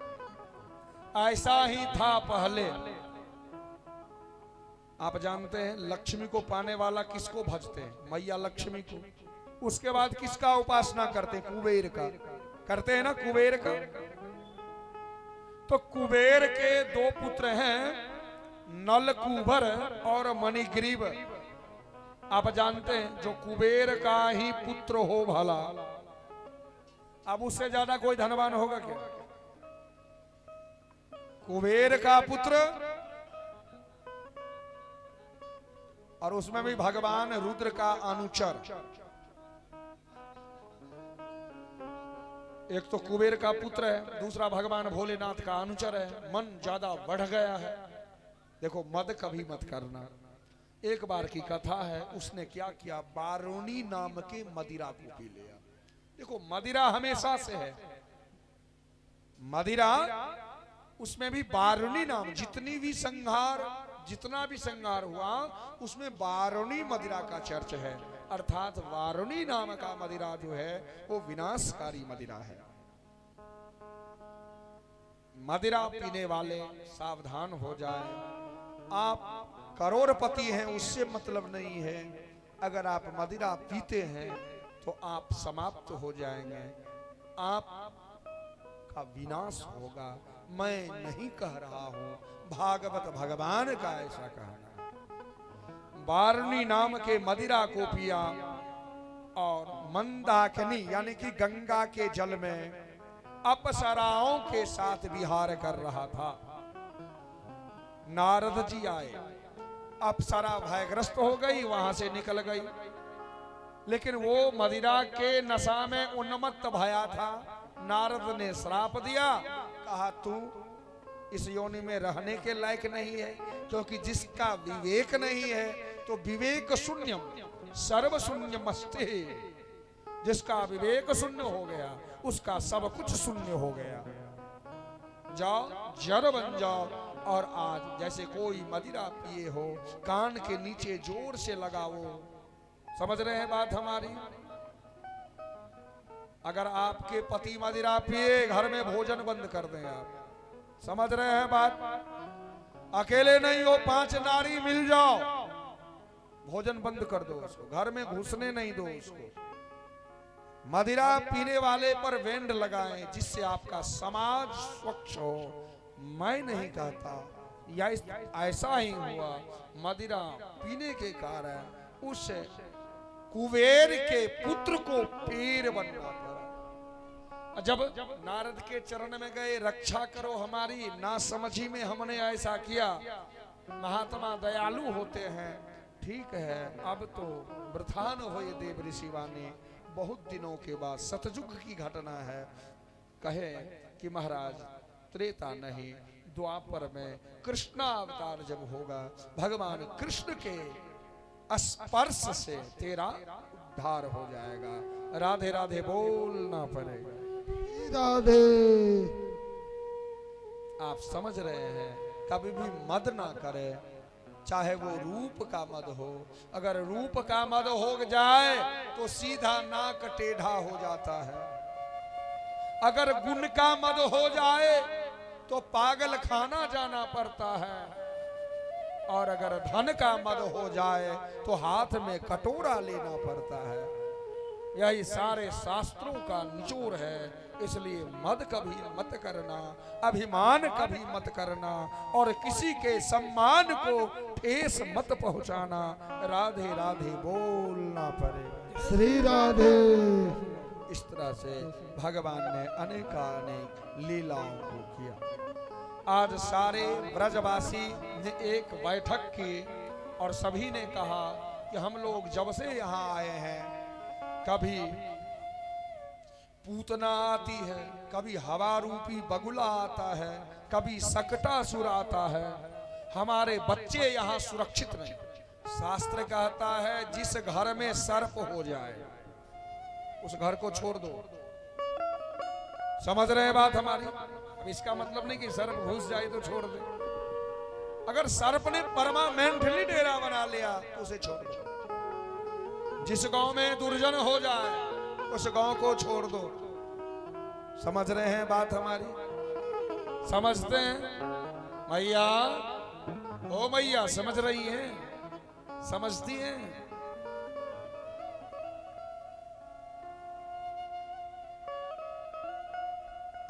Speaker 1: ऐसा ही था पहले। आप जानते हैं लक्ष्मी को पाने वाला किसको भजते हैं? मैया लक्ष्मी को। उसके बाद किसका उपासना करते? कुबेर का करते हैं ना, कुबेर का। तो कुबेर के 2 पुत्र हैं, नलकूबर और मणिग्रीव। आप जानते हैं जो कुबेर का ही पुत्र हो भला, अब उससे ज्यादा कोई धनवान होगा क्या? कुबेर का पुत्र, और उसमें भी भगवान रुद्र का अनुचर। एक तो कुबेर का पुत्र है, दूसरा भगवान भोलेनाथ का अनुचर है। मन ज्यादा बढ़ गया है। देखो, मद कभी मत करना। एक बार की कथा है, उसने क्या किया, बारूणी नाम के मदिरा को पी लिया। देखो, मदिरा हमेशा से है, मदिरा, उसमें भी बारूणी नाम। जितना भी संहार हुआ, उसमें बारूणी मदिरा का चर्च है। अर्थात वारुणी नाम का मदिरा जो है वो विनाशकारी मदिरा है। मदिरा पीने वाले सावधान हो जाए। आप करोड़पति हैं उससे मतलब नहीं है। अगर आप मदिरा पीते हैं तो आप समाप्त हो जाएंगे, आप का विनाश होगा। मैं नहीं कह रहा हूं, भागवत भगवान का ऐसा कहना है। वारुणी नाम के मदिरा को पिया और मंदाकिनी यानी कि गंगा के जल में अप्सराओं के साथ विहार कर रहा था। नारद जी आए, अप्सरा भयग्रस्त हो गई, वहां से निकल गई, लेकिन वो मदिरा के नशा में उन्मत्त भया था। नारद ने श्राप दिया, कहा तू इस योनि में रहने के लायक नहीं है, क्योंकि जिसका विवेक नहीं है तो विवेक शून्यम सर्व शून्यमस्ते, जिसका विवेक शून्य हो गया उसका सब कुछ शून्य हो गया। जाओ जड़ बन जाओ। और आज जैसे कोई मदिरा पिए हो, कान के नीचे जोर से लगाओ। समझ रहे हैं बात हमारी? अगर आपके पति मदिरा पिए, घर में भोजन बंद कर दें आप। समझ रहे हैं बात? अकेले नहीं हो, 5 नारी मिल जाओ, भोजन बंद कर दो उसको, घर में घुसने नहीं दो उसको। मदिरा पीने वाले पर वेंड लगाएं, जिससे आपका समाज स्वच्छ हो। मैं नहीं कहता, या ऐसा ही हुआ, मदिरा पीने के कारण उस कुबेर के पुत्र को पीर बनना पड़ा। जब नारद के चरण में गए, रक्षा करो हमारी, ना समझी में हमने ऐसा किया। महात्मा दयालु होते हैं, ठीक है। अब तो वृथान होए देव ऋषि वाणी। बहुत दिनों के बाद सतयुग की घटना है। कहे कि महाराज त्रेता नहीं, द्वापर में कृष्ण अवतार जब होगा, भगवान कृष्ण के स्पर्श से तेरा उद्धार हो जाएगा। राधे राधे बोलना पड़ेगा।
Speaker 6: राधे।
Speaker 1: आप समझ रहे हैं, कभी भी मद ना करे, चाहे वो रूप का मद हो। अगर रूप का मद हो जाए तो सीधा नाक टेढ़ा हो जाता है। अगर गुण का मद हो जाए तो पागल खाना जाना पड़ता है। और अगर धन का मद हो जाए तो हाथ में कटोरा लेना पड़ता है। यही सारे शास्त्रों का निचोड़ है। इसलिए मद कभी मत करना, अभिमान कभी मत करना, और किसी के सम्मान को ठेस मत पहुंचाना। राधे राधे बोलना पड़ेगा।
Speaker 6: श्री राधे।
Speaker 1: इस तरह से भगवान ने अनेकानेक लीलाओं को किया। आज सारे ब्रजवासी ने एक बैठक की और सभी ने कहा कि हम लोग जब से यहाँ आए हैं, कभी पूतना आती है, कभी हवा रूपी बगुला आता है, कभी सकटासुर आता है। हमारे बच्चे यहाँ सुरक्षित नहीं। शास्त्र कहता है जिस घर में सर्प हो जाए उस घर को छोड़ दो। समझ रहे हैं बात हमारी? अब इसका मतलब नहीं कि सर्प घुस जाए तो छोड़ दे। अगर सर्प ने परमानेंटली डेरा बना लिया तो उसे छोड़ दो। जिस गांव में दुर्जन हो जाए उस गांव को छोड़ दो। समझ रहे हैं बात हमारी? समझते हैं मैया? ओ मैया समझ रही हैं? समझती हैं?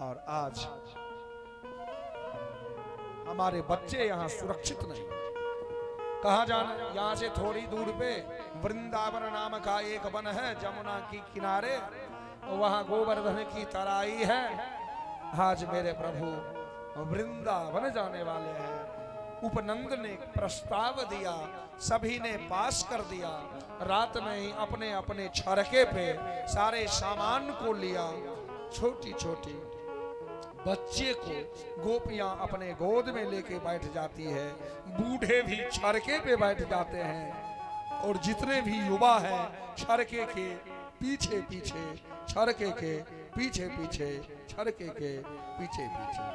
Speaker 1: और आज हमारे बच्चे यहाँ सुरक्षित नहीं। कहाँ जाना? यहाँ से थोड़ी दूर पे वृंदावन नाम का एक वन है, जमुना की किनारे, वहाँ गोवर्धन की तराई है। आज मेरे प्रभु वृंदावन जाने वाले हैं। उपनंद ने प्रस्ताव दिया, सभी ने पास कर दिया। रात में ही अपने अपने छरके पे सारे सामान को लिया। छोटी छोटी बच्चे को गोपियां अपने गोद में लेके बैठ जाती है। बूढ़े भी छरके पे बैठ जाते हैं। और जितने भी युवा हैं छरके के पीछे पीछे, छरके के पीछे पीछे, छरके के पीछे पीछे।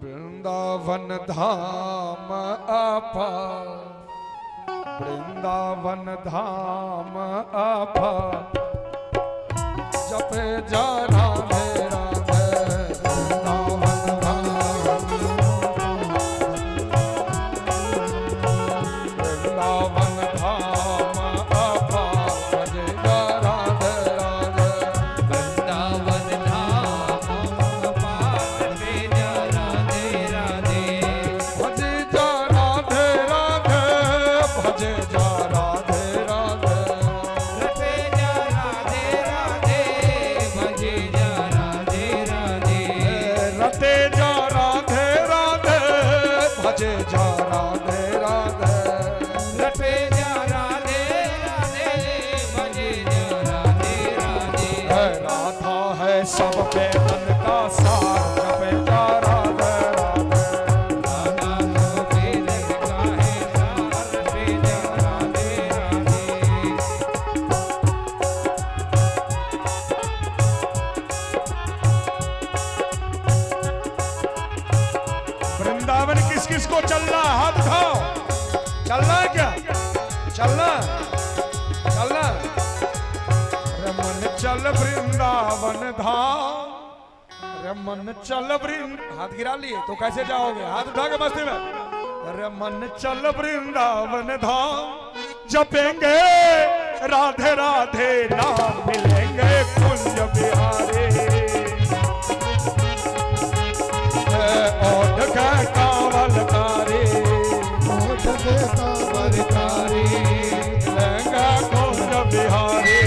Speaker 1: वृंदावन धाम आपा, वृंदावन धाम आपा, जपे जाना मेरा वृंदावन धाम। चलना चलना। रमन चल वृंदावन धाम, रमन चल हाथ गिरा लिए तो कैसे जाओगे, हाथ उठा के मस्ती में। रमन चल वृंदावन धाम, जपेंगे राधे राधे नाम, मिलेंगे कुंज बिहारी। ओढ़ के कांवलकारी,
Speaker 6: ओढ़ के कांवलकारी,
Speaker 1: लहंगा कुंज बिहारी।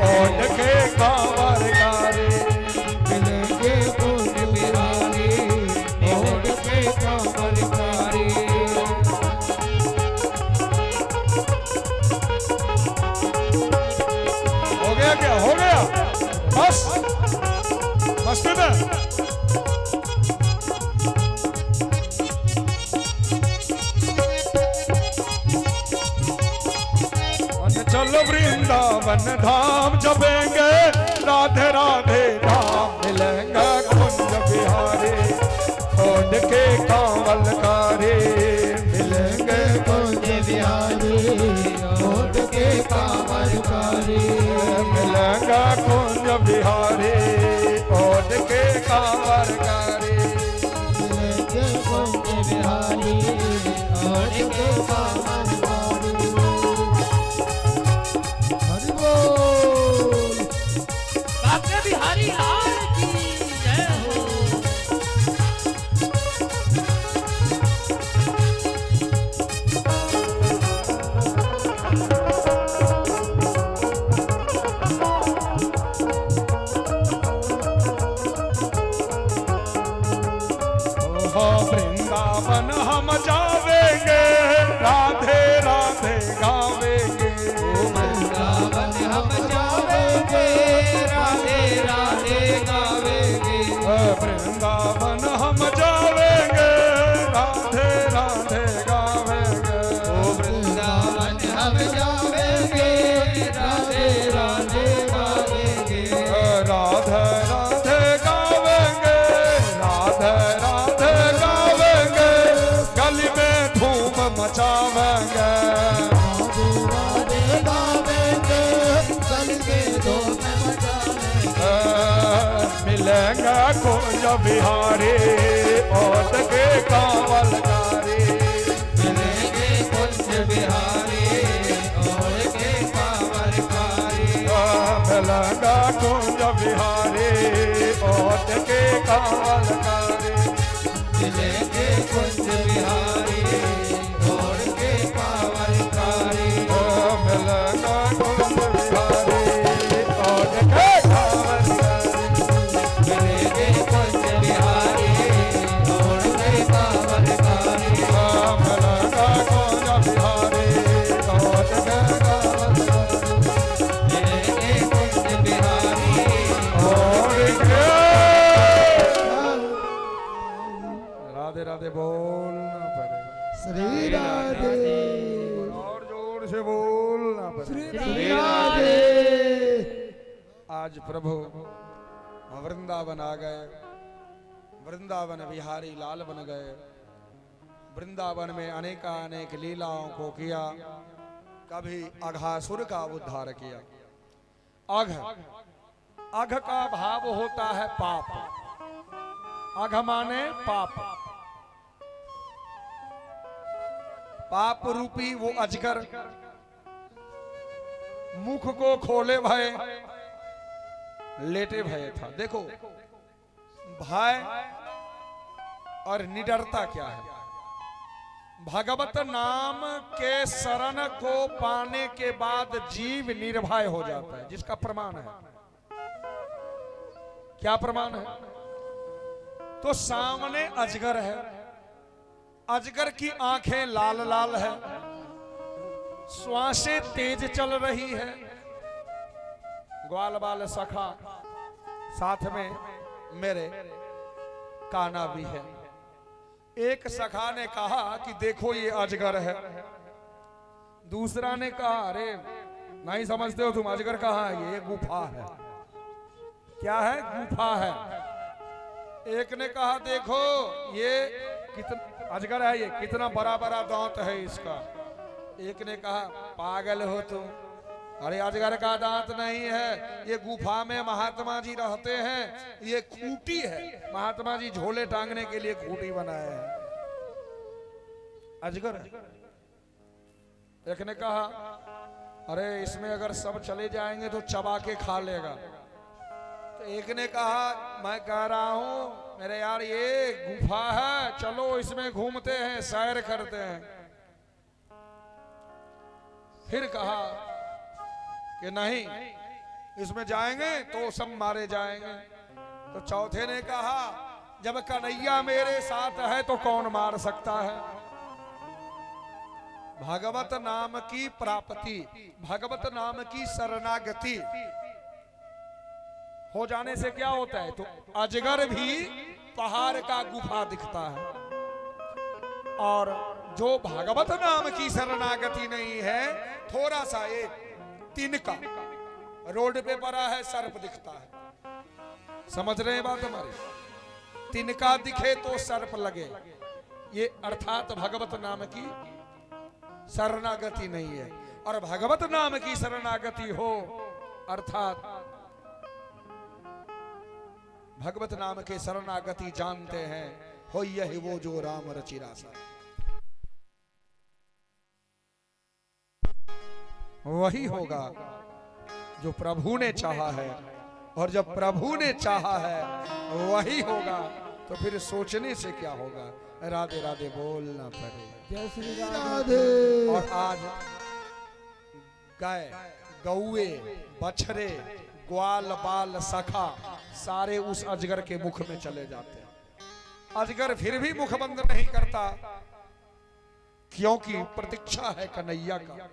Speaker 1: ओढ़ के कांवलकारी,
Speaker 6: मिलेंगे कुंज बिहारी। ओढ़ के कांवलकारी,
Speaker 1: हो गया क्या, हो गया बस मस्ती में। चलो वृंदावन धाम, जपेंगे राधे राधे नाम, मिलेंगे कुंज बिहारी। ओढ़ के कांवलकारी, मिलेंगे
Speaker 6: कुंज बिहारी। ओढ़ के कांवलकारी,
Speaker 1: मिलेंगे कुंज बिहारी। ओढ़ के कांवलकारी,
Speaker 6: मिलेंगे कुंज बिहारी। ओढ़ के कांवलकारी। हरि बोल।
Speaker 3: बाके बिहारी लाल की जय हो।
Speaker 1: ओहो वृंदावन हम जावेंगे, राधे राधे गावेंगे।
Speaker 6: वृंदावन हम जावेंगे, राधे राधे गावेंगे।
Speaker 1: वृंदावन हम जावेंगे, राधे राधे गावेंगे।
Speaker 6: वृंदावन हम जावेंगे, राधे राधे गावेंगे।
Speaker 1: राधे राधे गावेंगे, राधे राधे गावेंगे। गली में धूम मचावेंगे,
Speaker 6: राधे राधे गावेंगे। गली में धूम मचावेंगे।
Speaker 1: मिलेंगे कुंज बिहारी। ओढ़ के कांवलकारी,
Speaker 6: मिलेंगे कुंज बिहारी। ओढ़ के कांवलकारी,
Speaker 1: मिलेंगे कुंज बिहारी। ओढ़ के कांवलकारी,
Speaker 6: मिलेंगे कुंज बिहारी। ओढ़ के कांवलकारी,
Speaker 1: मिलेंगे कुंज बिहारी। ओढ़ के कांवलकारी,
Speaker 6: मिलेंगे कुंज बिहारी। ओढ़ के कांवलकारी,
Speaker 1: मिलेंगे कुंज बिहारी। ओढ़ के कांवलकारी,
Speaker 6: मिलेंगे कुंज बिहारी।
Speaker 1: ओढ़ के। राधे राधे बोलना पड़ेगा,
Speaker 6: श्री राधे।
Speaker 1: और जोर से बोलना पड़ेगा।
Speaker 6: श्री राधे।
Speaker 1: आज प्रभु वृंदावन आ गए, वृंदावन बिहारी लाल बन गए। वृंदावन में अनेक लीलाओं को किया। कभी अघासुर का उद्धार किया। अघ अघ का भाव होता है पाप। अघ माने पाप। पाप रूपी वो अजगर मुख को खोले भय लेटे भय था। देखो भय और निडरता क्या है। भगवत नाम के शरण को पाने के बाद जीव निर्भय हो जाता है, जिसका प्रमाण है। क्या प्रमाण है? तो सामने अजगर है, अजगर की आंखें लाल लाल है, श्वासें तेज चल रही है, ग्वाल बाल सखा साथ में मेरे काना भी है। एक सखा ने कहा कि देखो ये अजगर है। दूसरा ने कहा अरे नहीं समझते हो तुम, अजगर कहाँ है, ये गुफा है। क्या है? गुफा है। एक ने कहा देखो ये कितना अजगर है, ये कितना बड़ा बड़ा दांत है इसका। एक ने कहा पागल हो तुम, अरे अजगर का दांत नहीं है, ये गुफा में महात्मा जी रहते हैं, ये खूंटी है, महात्मा जी झोले टांगने के लिए खूंटी बनाए हैं, अजगर। एक ने कहा अरे इसमें अगर सब चले जाएंगे तो चबा के खा लेगा। तो एक ने कहा मैं कह रहा हूं मेरे यार ये गुफा है, चलो इसमें घूमते हैं, सैर करते हैं। फिर कहा कि नहीं, इसमें जाएंगे तो सब मारे जाएंगे। तो चौथे ने कहा जब कन्हैया मेरे साथ है तो कौन मार सकता है। भगवत नाम की प्राप्ति, भगवत नाम की शरणागति हो जाने से क्या होता है, तो अजगर भी पहाड़ का गुफा दिखता है। और जो भगवत नाम की शरणागति नहीं है, थोड़ा सा एक तिनका रोड पे पड़ा है, सर्प दिखता है। समझ रहे हैं बात हमारी? तिनका दिखे तो सर्प लगे, ये अर्थात भगवत नाम की शरणागति नहीं है। और भगवत नाम की शरणागति हो अर्थात भगवत नाम के शरणागति जानते हैं, हो यही वो जो राम रचिरासा, वही होगा जो प्रभु ने चाहा है। और जब प्रभु ने चाहा है वही होगा, तो फिर सोचने से क्या होगा। राधे राधे बोलना पड़ेगा।
Speaker 6: जय श्री राधे।
Speaker 1: और आज गाय, गौए, बछड़े, ग्वाल, बाल, सखा सारे उस अजगर के मुख में चले जाते हैं। अजगर फिर भी मुख बंद नहीं करता, क्योंकि प्रतीक्षा है कन्हैया का।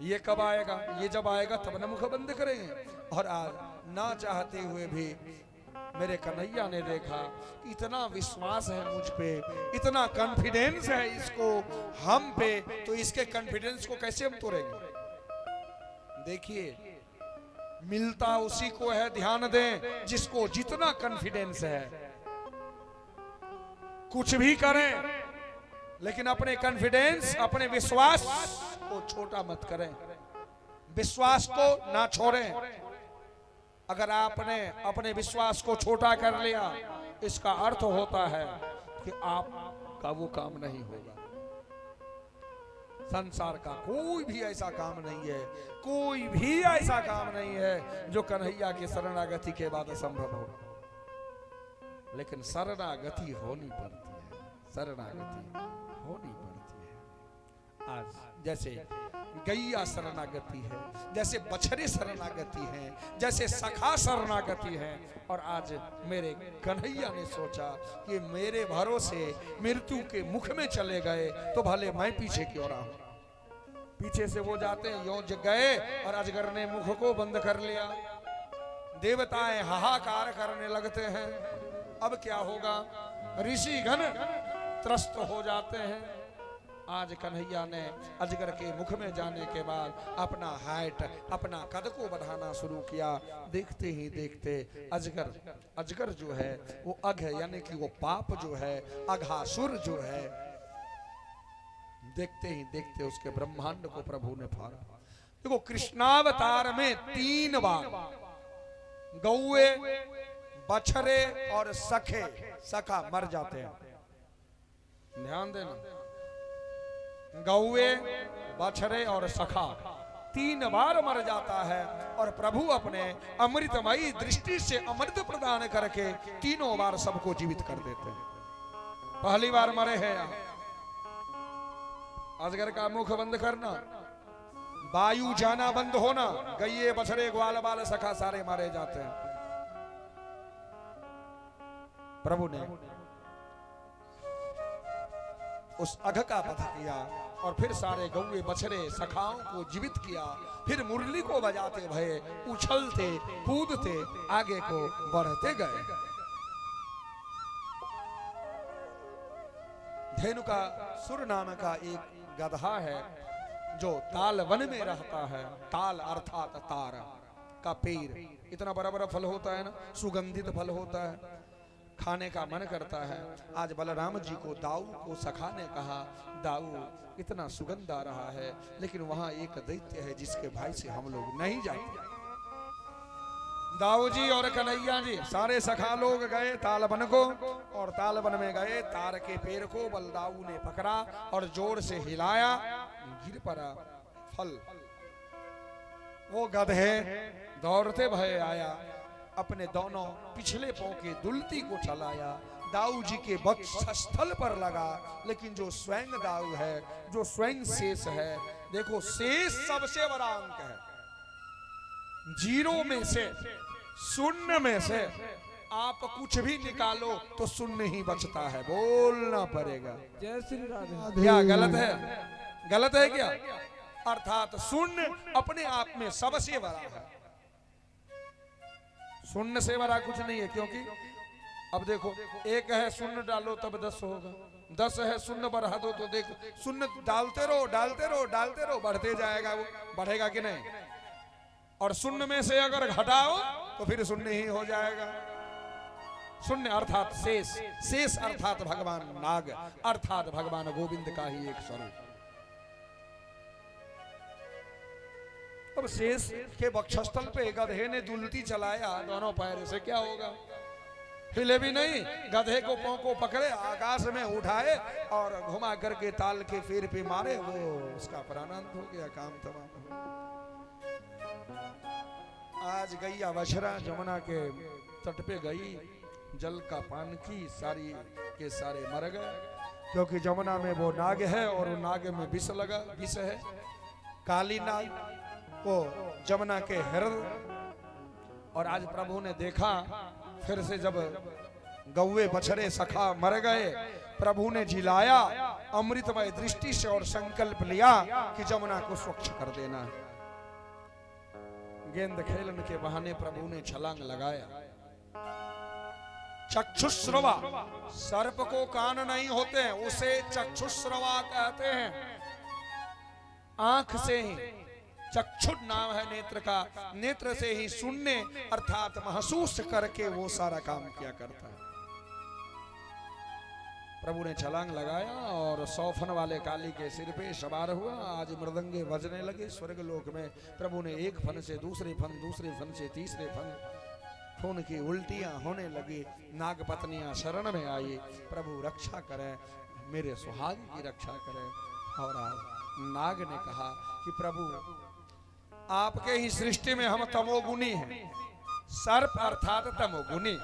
Speaker 1: ये कब आएगा? ये जब आएगा तब न मुख बंद करेंगे। और आज ना चाहते हुए भी मेरे कन्हैया ने देखा, इतना विश्वास है मुझ पे, इतना कॉन्फिडेंस है इसको हम पे, तो इसके कॉन्फिडेंस को कैसे हम तोड़ेंगे। देखिए मिलता उसी को है, ध्यान दें, जिसको जितना कॉन्फिडेंस है। कुछ भी करें लेकिन अपने कॉन्फिडेंस, अपने विश्वास को छोटा मत करें, विश्वास को ना छोड़ें। अगर आपने अपने विश्वास को छोटा कर लिया, इसका अर्थ होता है कि आपका वो काम नहीं होगा। संसार का कोई भी ऐसा काम नहीं है, कोई भी ऐसा काम नहीं है जो कन्हैया की शरणागति के बाद असंभव हो। लेकिन शरणागति होनी पड़ती है, शरणागति होनी पड़ती है। आज जैसे गैया शरणागति है, जैसे बछड़े शरणागति हैं, जैसे सखा शरणागति है। और आज मेरे कन्हैया ने सोचा कि मेरे भरोसे मृत्यु के मुख में चले गए तो भले मैं पीछे क्यों रहा हूं। पीछे से वो जाते हैं, यों गए और अजगर ने मुख को बंद कर लिया। देवताएं हाहाकार करने लगते हैं। अब क्या होगा? ऋषिगण त्रस्त हो जाते हैं। आज कन्हैया ने अजगर के मुख में जाने के बाद अपना हाइट, अपना कद को बढ़ाना शुरू किया। देखते ही देखते अजगर जो है वो अघ, यानी कि वो पाप जो है, अघासुर जो है, देखते ही देखते उसके ब्रह्मांड को प्रभु ने फाड़ा। देखो कृष्णावतार में 3 बार गौए, बछड़े और सखा मर जाते हैं। ध्यान देना, गौए, बछड़े और सखा 3 बार मर जाता है। और प्रभु अपने अमृतमयी दृष्टि से अमृत प्रदान करके 3 बार सबको जीवित कर देते हैं। पहली बार मरे हैं अजगर का मुख बंद करना, वायु जाना बंद होना, गैये, बछड़े, ग्वाल, बाल, सखा सारे मारे जाते हैं। प्रभु ने उस अघ का वध किया और फिर सारे गौए, बछड़े, सखाओं को जीवित किया। फिर मुरली को बजाते भये उछलते कूदते आगे को बढ़ते गए। धेनु का सुर नाम का एक गधा है जो ताल वन में रहता है। ताल अर्थात तार का पेड़, इतना बड़ा बड़ा फल होता है ना, सुगंधित फल होता है। खाने का मन करता है। आज बलराम जी को दाऊ को सखा ने कहा, दाऊ इतना सुगंध आ रहा है, लेकिन वहां एक दैत्य है जिसके भाई से हम लोग नहीं जाते। दाऊ जी और कन्हैया जी सारे सखा लोग गए तालबन को, और तालबन में गए। तार के पेड़ को बलदाऊ ने पकड़ा और जोर से हिलाया, गिर पड़ा फल। वो गधे दौड़ते भय आया, अपने दोनों पिछले पांव के दुलती को चलाया, दाऊ जी के वक्षस्थल पर लगा। लेकिन जो स्वयं दाऊ है, जो स्वयं शेष है, देखो शेष सबसे बड़ा अंक है। जीरो में से, शून्य में से आप कुछ भी निकालो तो शून्य ही बचता है, बोलना पड़ेगा।
Speaker 6: जय श्री राधे।
Speaker 1: क्या गलत है? गलत है क्या? अर्थात शून्य अपने आप में सबसे बड़ा है, शून्य से बड़ा कुछ नहीं है। क्योंकि अब देखो, एक है शून्य डालो तब 10 होगा, 10 है शून्य बढ़ा दो तो देखो, शून्य डालते रहो डालते रहो डालते रहो, बढ़ते जाएगा, वो बढ़ेगा कि नहीं? और शून्य में से अगर घटाओ तो फिर शून्य ही हो जाएगा। शून्य अर्थात शेष, शेष अर्थात भगवान नाग, अर्थात भगवान गोविंद का ही एक स्वरूप। अब शेष के वक्षस्थल पे गधे ने दुलती चलाया दोनों पैर से, क्या होगा? हिले भी नहीं। गधे को पांव को पकड़े, आकाश में उठाए और घुमा करके ताल के फेर पे मारे, वो उसका प्राणांत हो गया, काम तमाम हो गया। आज गैया बछड़ा जमुना के तट पे गई, जल का पान की, सारी के सारे मर गए, क्योंकि जमुना में वो नाग है और नाग में विष लगा, विष है काली नाग, वो जमुना के हृदय। और आज प्रभु ने देखा, फिर से जब गौवे बछड़े सखा मर गए, प्रभु ने जिलाया अमृतमय दृष्टि से और संकल्प लिया कि जमुना को स्वच्छ कर देना है। गेंद खेलन के बहाने प्रभु ने छलांग लगाया। चक्षुश्रवा, सर्प को कान नहीं होते हैं, उसे चक्षुश्रवा कहते हैं। आंख से ही, चक्षुर नाम है नेत्र का, नेत्र से ही सुनने अर्थात महसूस करके वो सारा काम किया करता है। प्रभु ने छलांग लगाया और 100 फन वाले काली के सिर पे सवार हुआ। आज मृदंगे बजने लगे स्वर्ग लोक में। प्रभु ने एक फन से दूसरे फन, दूसरे फन से तीसरे फन, खून की उल्टियां होने लगी। नाग पत्नियां शरण में आई, प्रभु रक्षा करें, मेरे सुहाग की रक्षा करें। और आज नाग ने कहा कि प्रभु आपके ही सृष्टि में हम तमोगुनी हैं। सर्प अर्थात तमोगुनी,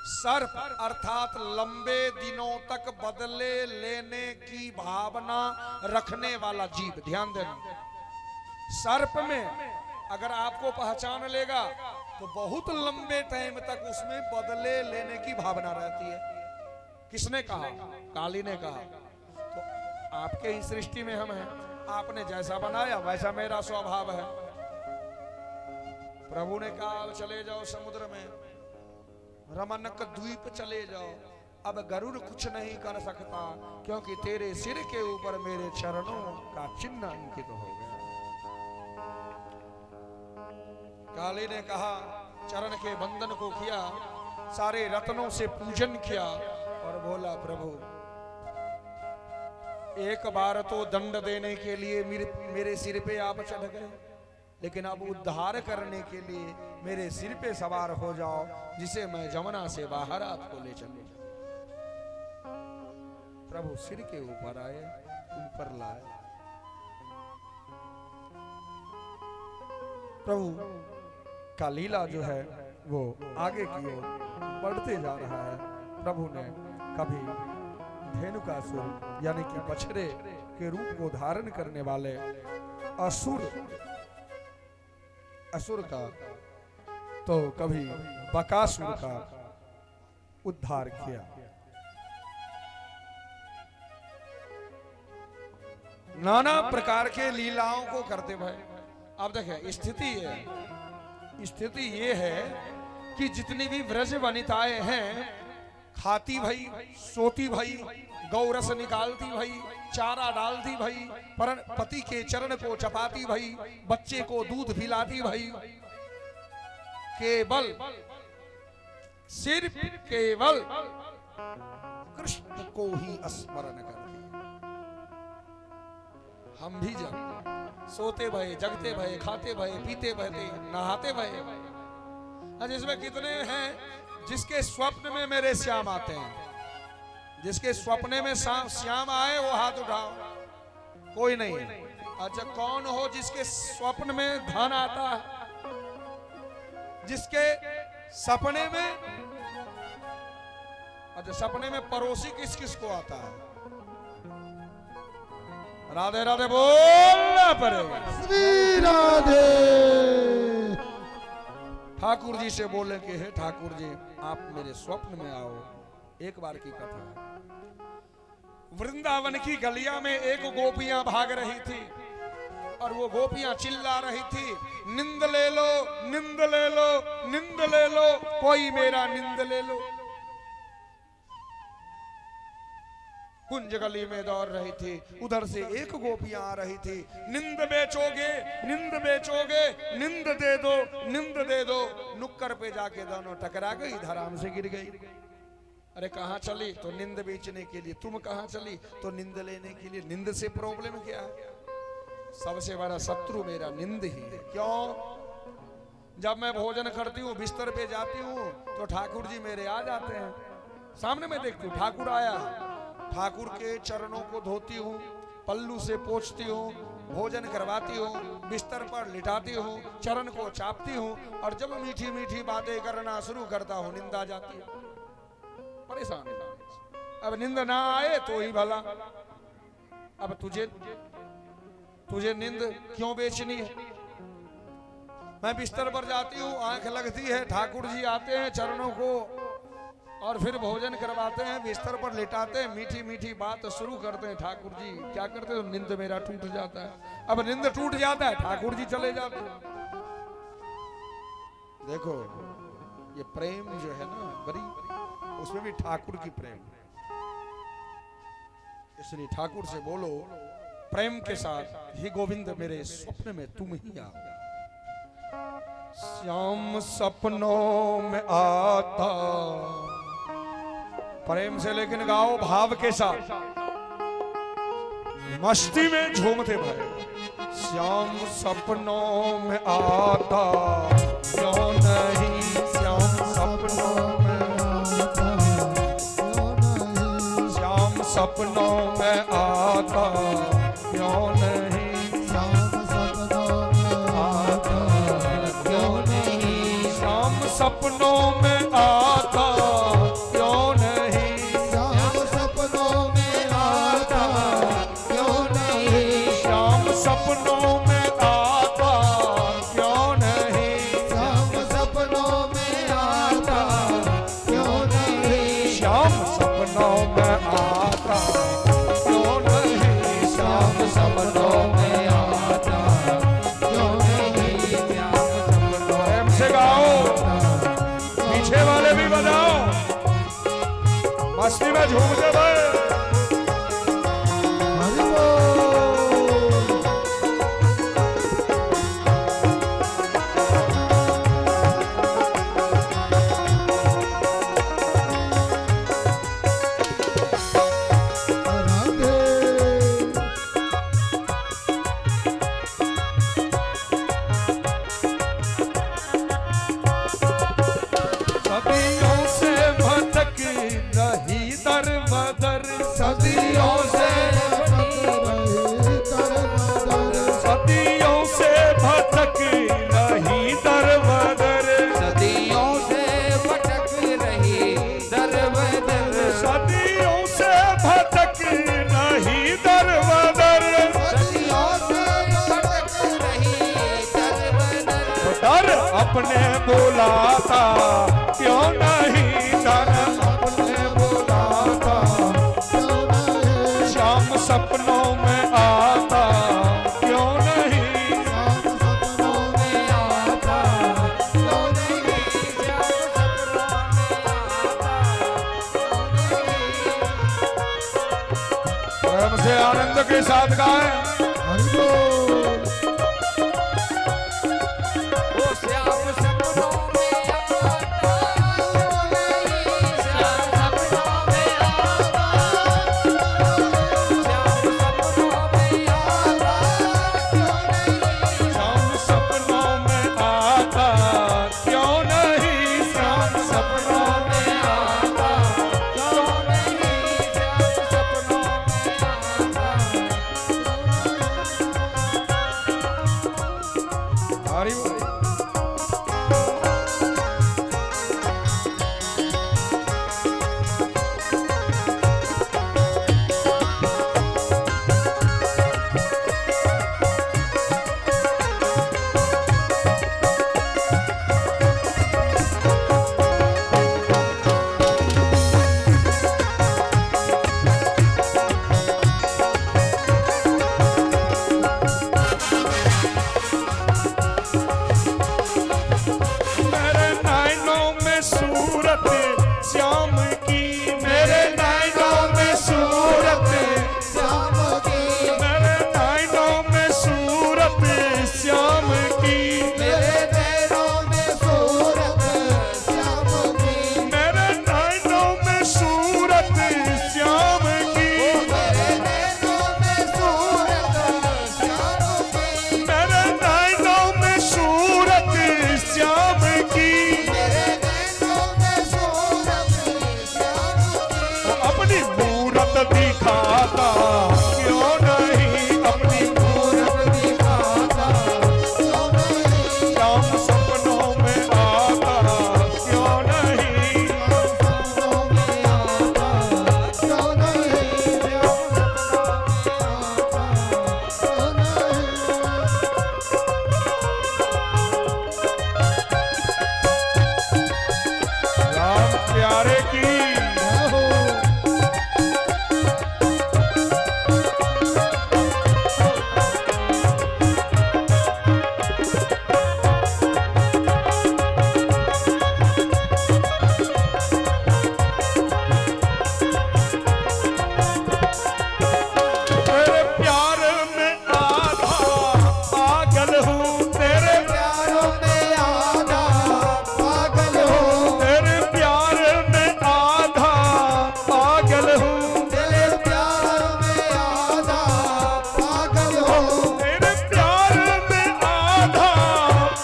Speaker 1: सर्प अर्थात लंबे दिनों तक बदले लेने की भावना रखने वाला जीव। ध्यान देना, सर्प में अगर आपको पहचान लेगा तो बहुत लंबे टाइम तक उसमें बदले लेने की भावना रहती है। किसने कहा? काली ने कहा। तो आपके ही सृष्टि में हम हैं, आपने जैसा बनाया वैसा मेरा स्वभाव है। प्रभु ने कहा चले जाओ समुद्र में, रमनक द्वीप चले जाओ, अब गरुड़ कुछ नहीं कर सकता, क्योंकि तेरे सिर के ऊपर मेरे चरणों का चिन्ह अंकित हो गया। काली ने कहा, चरण के बंधन को किया, सारे रत्नों से पूजन किया और बोला प्रभु एक बार तो दंड देने के लिए मेरे सिर पे आप चढ़ गए, लेकिन अब उद्धार करने के लिए मेरे सिर पे सवार हो जाओ, जिसे मैं जमुना से बाहर आपको ले चलूं। प्रभु सिर के ऊपर आए, ऊपर लाए। प्रभु का लीला जो है वो आगे की ओर बढ़ते जा रहा है। प्रभु ने कभी धेनुकासुर यानी कि बछड़े के रूप को धारण करने वाले असुर का, तो कभी बकासुर का उद्धार किया। नाना प्रकार के लीलाओं को करते भाई। अब देखें स्थिति ये है कि जितनी भी व्रज वनिताएं हैं, खाती भई, सोती भई, गौरस निकालती भई, चारा डालती भई, पति के चरण को चपाती भई, बच्चे को दूध पिलाती भई, केवल सिर्फ केवल कृष्ण को ही स्मरण करते हैं। हम भी जब सोते भये, जगते भये, खाते भये, पीते भये, नहाते भये, आज इसमें कितने हैं जिसके स्वप्न में मेरे श्याम आते हैं? जिसके स्वप्ने में श्याम आए वो हाथ उठाओ। कोई नहीं है। अच्छा, कौन हो जिसके स्वप्न में धन आता है? जिसके सपने में, अच्छा सपने में पड़ोसी किस किस को आता है? राधे राधे बोलना पड़ेगा।
Speaker 6: श्री राधे।
Speaker 1: ठाकुर जी से बोले कि हे ठाकुर जी, आप मेरे स्वप्न में आओ। एक बार की कथा है, वृंदावन की गलिया में एक गोपियां भाग रही थी और वो गोपियां चिल्ला रही थी, निंद ले लो, निंद ले लो, निंद ले लो, कोई मेरा निंद ले लो। कुंज गली में दौड़ रही थी, उधर से एक गोपियां आ रही थी, निंद बेचोगे, निंद बेचोगे, निंद दे दो, निंद दे दो। नुक्कर पे जाके दोनों टकरा गई, धराम से गिर गई। अरे कहाँ चली? तो निंद बेचने के लिए। तुम कहाँ चली? तो निंद लेने के लिए। निंद से प्रॉब्लम क्या है? सबसे बड़ा शत्रु मेरा निंद ही है। क्यों? जब मैं भोजन करती हूँ, बिस्तर पे जाती हूँ, तो ठाकुर जी मेरे आ जाते हैं। सामने में देखती हूँ ठाकुर आया, ठाकुर के चरणों को धोती हूँ, पल्लू से पोंछती हूँ, भोजन करवाती हूँ, बिस्तर पर लिटाती हूँ, चरण को चापती हूँ, और जब मीठी मीठी बातें करना शुरू करता हूँ, निंद आ जाती है। परेशान है। अब निंद ना आए तो ही भला। अब तुझे निंद क्यों बेचनी है? मैं बिस्तर पर जाती हूँ, आंख लगती है, ठाकुर जी आते हैं, चरणों को और फिर भोजन करवाते हैं, बिस्तर पर लिटाते हैं, मीठी मीठी बात शुरू करते हैं। ठाकुर जी क्या करते हैं? तो निंद मेरा टूट जाता है। अब निंद टूट जाता है, ठाकुर जी चले जाते हैं। देखो ये प्रेम जो है ना, बड़ी, उसमें भी ठाकुर की प्रेम। इसलिए ठाकुर से बोलो प्रेम के साथ, हे गोविंद मेरे स्वप्न में तुम ही आओ। श्याम सपनों में आता, प्रेम से लेकिन गाओ भाव के साथ, मस्ती में झूमते भरे। श्याम सपनों में आता, क्यों नहीं श्याम सपनों में आता, श्याम सपनों में आता, क्यों नहीं
Speaker 6: श्याम सपनों में आता,
Speaker 1: क्यों नहीं श्याम सपनों में आता, क्यों नहीं
Speaker 6: श्याम सपनों में आता, क्यों नहीं
Speaker 1: श्याम सपनों में आता, क्यों नहीं
Speaker 6: श्याम सपनों में आता, क्यों नहीं
Speaker 1: श्याम सपनों में आता, क्यों नहीं श्याम सपनों में आता,
Speaker 6: क्यों नहीं
Speaker 1: श्याम सपनों। प्रेम से गाओ, पीछे वाले भी बजाओ, मस्ती में झूमते भाई।
Speaker 6: हरि बोल।
Speaker 1: सदियों से भटक रही दर बदर, सदियों से सदियों से भटक रही दर बदर,
Speaker 8: सदियों से भटक रही दर बदर,
Speaker 1: सदियों से भटक रही दर बदर,
Speaker 8: सदियों से भटक रही दर बदर,
Speaker 1: दर अपने बुलाता, क्यों नहीं दर अपने बुलाता, श्याम सपनों में आता, क्यों नहीं
Speaker 6: श्याम सपनों में आता, क्यों नहीं
Speaker 8: श्याम सपनों में आता,
Speaker 1: प्रेम से आनंद के साथ गाएं।
Speaker 6: हरि बोल।
Speaker 8: ओ श्याम सपनों में आता,
Speaker 1: हरि बोल। मेरे नैनों में सूरत श्याम की, मेरे नैनों में सूरत,
Speaker 6: श्याम की,
Speaker 1: मेरे नैनों में सूरत श्याम की,
Speaker 6: मेरे नैनों में सूरत श्याम की,
Speaker 1: मेरे नैनों में सूरत श्याम की,
Speaker 6: मेरे नैनों में सूरत श्याम की,
Speaker 1: मेरे नैनों में सूरत श्याम की,
Speaker 6: मेरे नैनों में सूरत श्याम की।
Speaker 1: अपनी मूरत दिखाता क्यों नहीं, अपनी मूरत
Speaker 6: दिखाता क्यों नहीं,
Speaker 1: श्याम सपनों में आता क्यों नहीं,
Speaker 6: सपनों में आता क्यों नहीं, सपनों में आता क्यों नहीं।
Speaker 1: राम प्यारे की तेरे प्यार में आधा पागल हूँ, तेरे
Speaker 6: प्यारों में आधा पागल हूँ,
Speaker 1: तेरे प्यार में आधा पागल हूँ,
Speaker 6: तेरे प्यार में आधा पागल हूँ,
Speaker 1: तेरे प्यार में आधा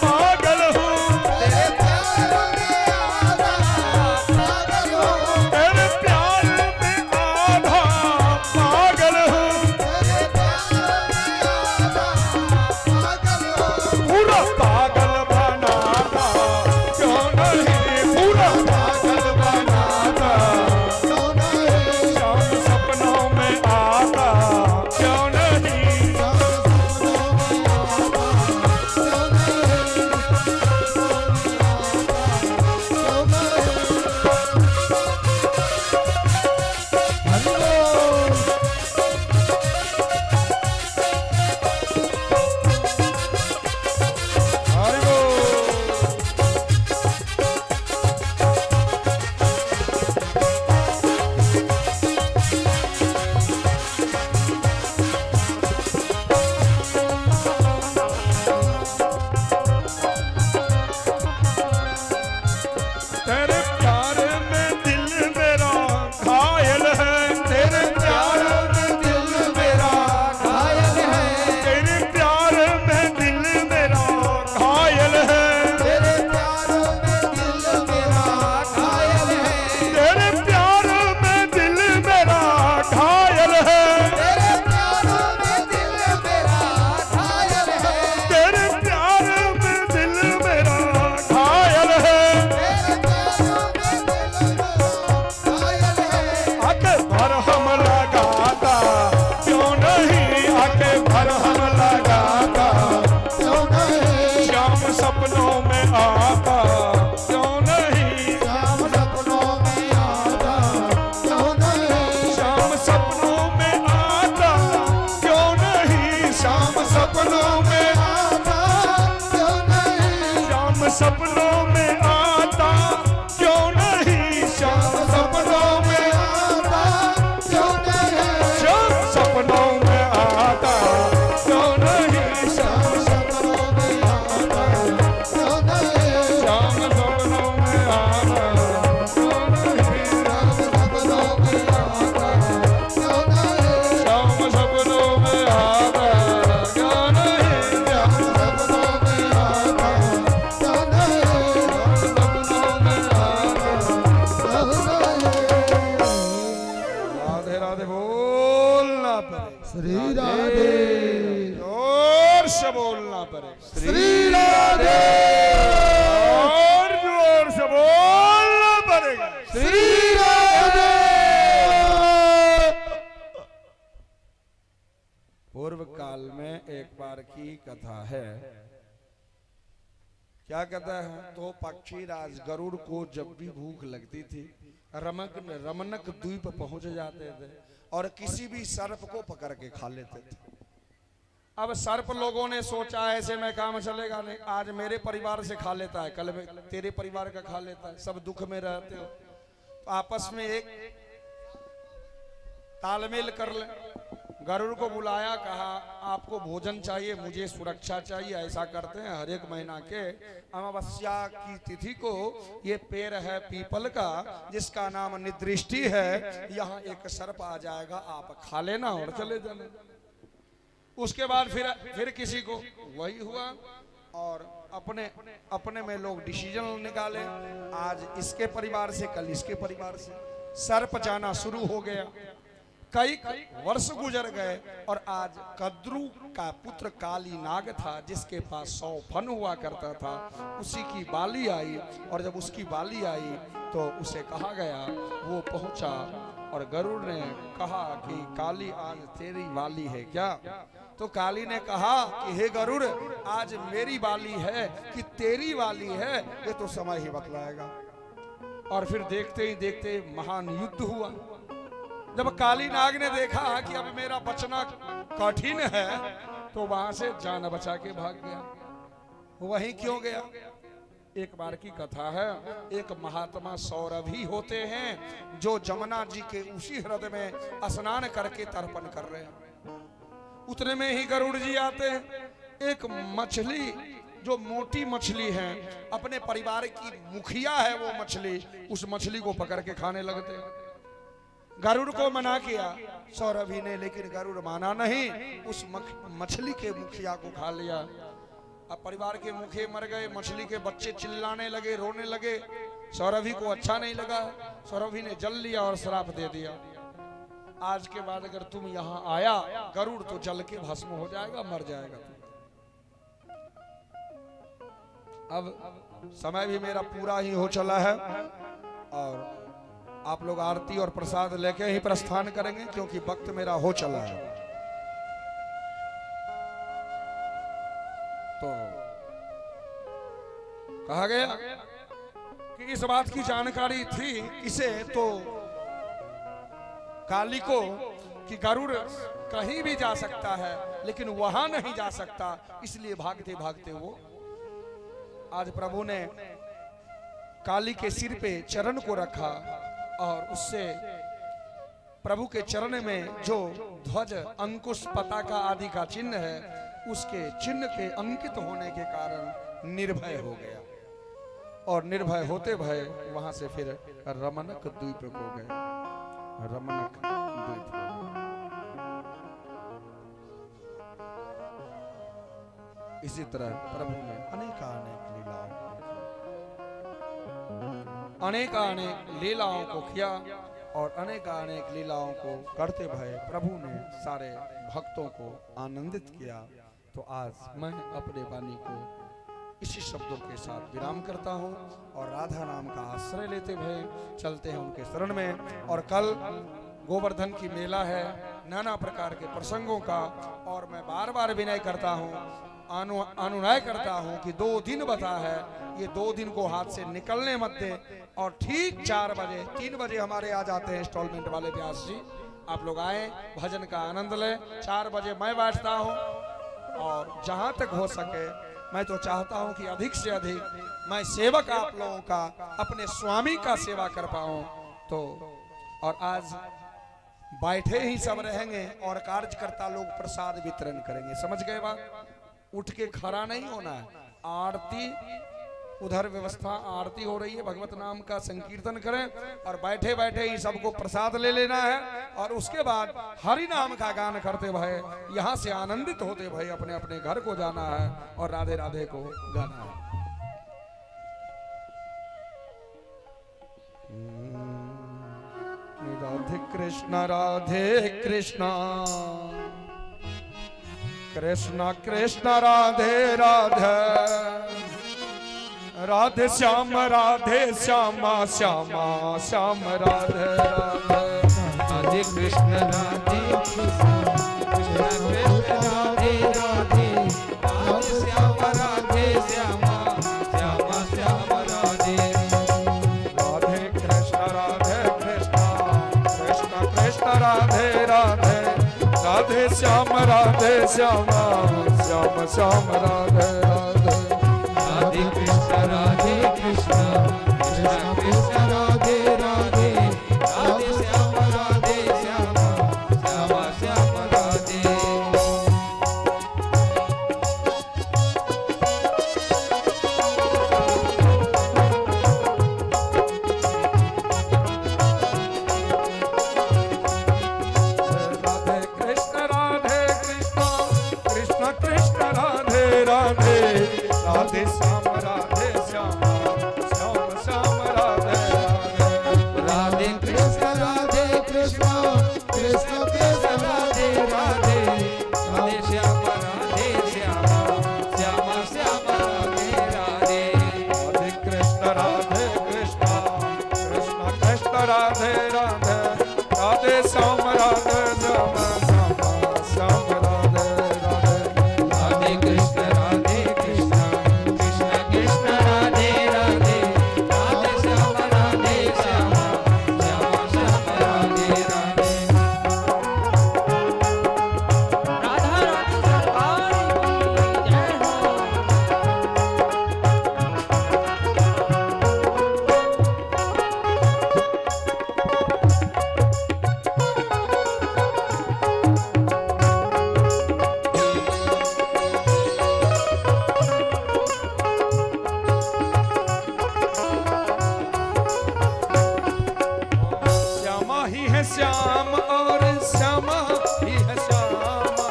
Speaker 1: पागल हूँ,
Speaker 6: तेरे प्यार में आधा पागल हूँ,
Speaker 1: तेरे प्यार में आधा पागल हूँ,
Speaker 6: तेरे प्यार में आधा पागल हूँ।
Speaker 1: पूरा पागल बनाता क्यों नहीं, पूरा पागल बनाता
Speaker 6: क्यों नहीं,
Speaker 1: श्याम सपनों में आता क्यों नहीं,
Speaker 6: सपनों में आता क्यों नहीं, क्यों नहीं। हरि बोल।
Speaker 1: हरि बोल। तेरे प्यार में दिल मेरा घायल है, तेरे प्यार में दिल मेरा
Speaker 6: घायल है,
Speaker 1: तेरे प्यार में दिल मेरा घायल है,
Speaker 6: तेरे प्यार में दिल मेरा घायल है,
Speaker 1: तेरे प्यार में दिल मेरा घायल है,
Speaker 6: तेरे प्यार में दिल मेरा घायल है,
Speaker 1: तेरे प्यार में दिल मेरा घायल है,
Speaker 6: तेरे प्यार में दिल मेरा घायल है।
Speaker 1: आके भर हम लगाता क्यों नहीं, आके भर हम लगाता
Speaker 6: क्यों नहीं,
Speaker 1: श्याम सपनों में आता क्यों नहीं,
Speaker 6: श्याम सपनों में आता क्यों नहीं,
Speaker 1: श्याम सपनों में आता क्यों नहीं, श्याम सपनों में
Speaker 6: आता क्यों नहीं,
Speaker 1: श्याम सपनों में आता क्यों नहीं, श्याम सपनों में
Speaker 6: आता क्यों नहीं,
Speaker 1: श्याम सपनों में आता क्यों नहीं, श्याम
Speaker 6: सपनों में आता क्यों नहीं,
Speaker 1: श्याम सपनों में आता क्यों नहीं,
Speaker 6: सपनों में आता क्यों नहीं,
Speaker 1: श्याम सपनों में आता क्यों नहीं, श्याम
Speaker 6: सपनों में आता क्यों नहीं,
Speaker 1: सपनों में आता।
Speaker 6: क्यों नहीं।
Speaker 1: राधे राधे बोलना पड़े,
Speaker 6: श्री राधे।
Speaker 1: जोर से बोलना पड़ेगा।
Speaker 6: श्री राधे
Speaker 1: और जोर से बोलना पड़ेगा।
Speaker 6: श्री राधे।
Speaker 1: पूर्व काल में एक बार की कथा है। क्या कहता है, तो पक्षी राज गरुड़ को जब भी भूख लगती थी रमनक द्वीप पहुंच जाते थे और किसी भी सर्प को पकड़ के खा लेते थे। अब सर्प लोगों ने सोचा ऐसे में काम चलेगा नहीं, आज मेरे परिवार से खा लेता है, कल में तेरे परिवार का खा लेता है, सब दुख में रहते हो, तो आपस में एक तालमेल कर ले। गरुड़ को बुलाया, कहा आपको भोजन चाहिए, मुझे सुरक्षा चाहिए। ऐसा करते हैं, हर एक महीना के अमावस्या की तिथि को ये पेड़ है पीपल का जिसका नाम निदृष्टि है, यहाँ एक सर्प आ जाएगा, आप खा लेना और चले जाना। उसके बाद फिर किसी को वही हुआ और अपने में लोग डिसीजन निकाले, आज इसके परिवार से कल इसके परिवार से सर्प जाना शुरू हो गया। कई वर्ष गुजर गए और आज कद्रू का पुत्र काली नाग था जिसके पास 100 फन हुआ करता था, उसी की बाली आई और जब उसकी बाली आई तो उसे कहा गया, वो पहुंचा और गरुड़ ने कहा कि काली आज तेरी बाली है क्या? तो काली ने कहा कि हे गरुड़, आज मेरी बाली है कि तेरी बाली है ये तो समय ही बतलाएगा। और फिर देखते ही देखते महान युद्ध हुआ। जब काली नाग ने देखा कि अब मेरा बचना कठिन है तो वहां से जान बचा के भाग गया। वहीं क्यों गया? एक बार की कथा है, एक महात्मा सौरभी होते हैं जो जमुना जी के उसी हृदय में स्नान करके तर्पण कर रहे हैं। उतने में ही गरुड़ जी आते हैं। एक मछली जो मोटी मछली है, अपने परिवार की मुखिया है वो मछली, उस मछली को पकड़ के खाने लगते हैं। गरुड़ को मना किया सौरभी ने, लेकिन गरुड़ माना नहीं, उस मछली के मुखिया को खा लिया। अब परिवार के मुखिया मर गए, मछली के बच्चे चिल्लाने लगे, रोने लगे। सौरभी को अच्छा नहीं लगा, सौरभी ने जल लिया और श्राप दे दिया, आज के बाद अगर तुम यहाँ आया गरुड़ तो जल के भस्म हो जाएगा, मर जाएगा तुम। अब समय भी मेरा पूरा ही हो चला है और आप लोग आरती और प्रसाद लेके ही प्रस्थान करेंगे क्योंकि वक्त मेरा हो चला है। तो कहा गया कि इस बात की जानकारी थी इसे, तो काली को कि गरुड़ कहीं भी जा सकता है लेकिन वहां नहीं जा सकता, इसलिए भागते भागते वो आज प्रभु ने काली के सिर पे चरण को रखा और उससे प्रभु के चरण में जो ध्वज अंकुश पताका आदि का चिन्ह है, उसके चिन्ह के अंकित होने के कारण निर्भय हो गया और निर्भय होते भय वहां से फिर रमनक द्वीप को गए। रमनक द्वीप इसी तरह प्रभु ने अनेक लीलाओं को किया और अनेक लीलाओं को करते भय प्रभु ने सारे भक्तों को आनंदित किया। तो आज मैं अपने वाणी को इसी शब्दों के साथ विराम करता हूँ और राधा नाम का आश्रय लेते भय चलते हैं उनके शरण में। और कल गोवर्धन की मेला है, नाना प्रकार के प्रसंगों का, और मैं बार बार विनय करता हूँ, अनुनय करता हूँ कि 2 दिन बता है, ये 2 दिन को हाथ से निकलने मत दे। और ठीक 4 बजे 3 बजे हमारे आ जाते हैं इंस्टॉलमेंट वाले व्यास जी, आप लोग आए भजन का आनंद लें। 4 बजे मैं बैठता हूँ और जहाँ तक हो सके मैं तो चाहता हूँ कि अधिक से अधिक मैं सेवक आप लोगों का, अपने स्वामी का सेवा कर पाऊँ। तो और आज बैठे ही सब रहेंगे और कार्यकर्ता लोग प्रसाद वितरण करेंगे, समझ गए बात? उठ के खड़ा नहीं होना है। आरती उधर व्यवस्था, आरती हो रही है, भगवत नाम का संकीर्तन करें और बैठे बैठे ही सबको प्रसाद ले लेना है और उसके बाद हरि नाम का गान करते भय यहाँ से आनंदित होते भय अपने अपने घर को जाना है और राधे राधे को गाना है। राधे कृष्णा कृष्ण कृष्ण राधे राधे राधे श्याम श्यामा श्याम राधे राधे
Speaker 8: राधे कृष्ण राधे कृष्ण कृष्ण राधे राधे राधे श्याम श्यामा श्याम राधे
Speaker 1: राधे कृष्ण कृष्ण कृष्ण राधे राधे राधे श्याम श्यामा श्याम राधे राधे
Speaker 8: राधे कृष्ण कृष्ण कृष्ण राधे राधे राधे श्याम श्याम राधे
Speaker 1: राधे कृष्ण कृष्ण कृष्ण राधे राधे राधे श्याम श्याम राधे राधे
Speaker 8: राधे कृष्ण कृष्ण कृष्ण कृष्ण राधे राधे राधे श्याम श्याम राधे राधे
Speaker 1: राधे कृष्ण कृष्ण कृष्ण कृष्ण राधे राधे राधे श्याम श्याम राधे राधे
Speaker 8: राधे कृष्ण कृष्ण कृष्ण कृष्ण राधे राधे राधे श्याम श्याम राधे राधे राधा रानी सरकार की जय हो
Speaker 1: श्यामा ही है श्याम और श्यामा ही है श्यामा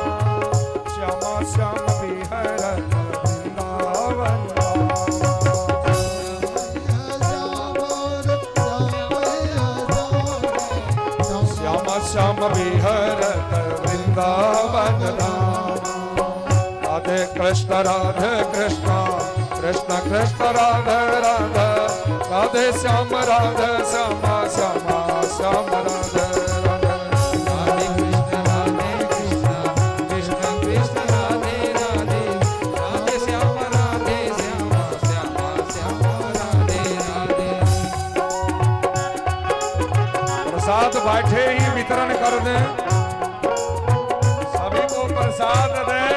Speaker 1: श्यामा श्याम बिहर वृंदावन श्यामा श्याम बिहर वृंदावन राधे कृष्ण कृष्ण कृष्ण कृष्ण राधे राधे राधे श्याम श्यामा श्याम राधे राधे
Speaker 8: राधे कृष्ण कृष्ण कृष्ण राधे राधे राधे श्याम श्याम राधे राधे
Speaker 1: प्रसाद बैठे ही वितरण कर दें सभी को प्रसाद दें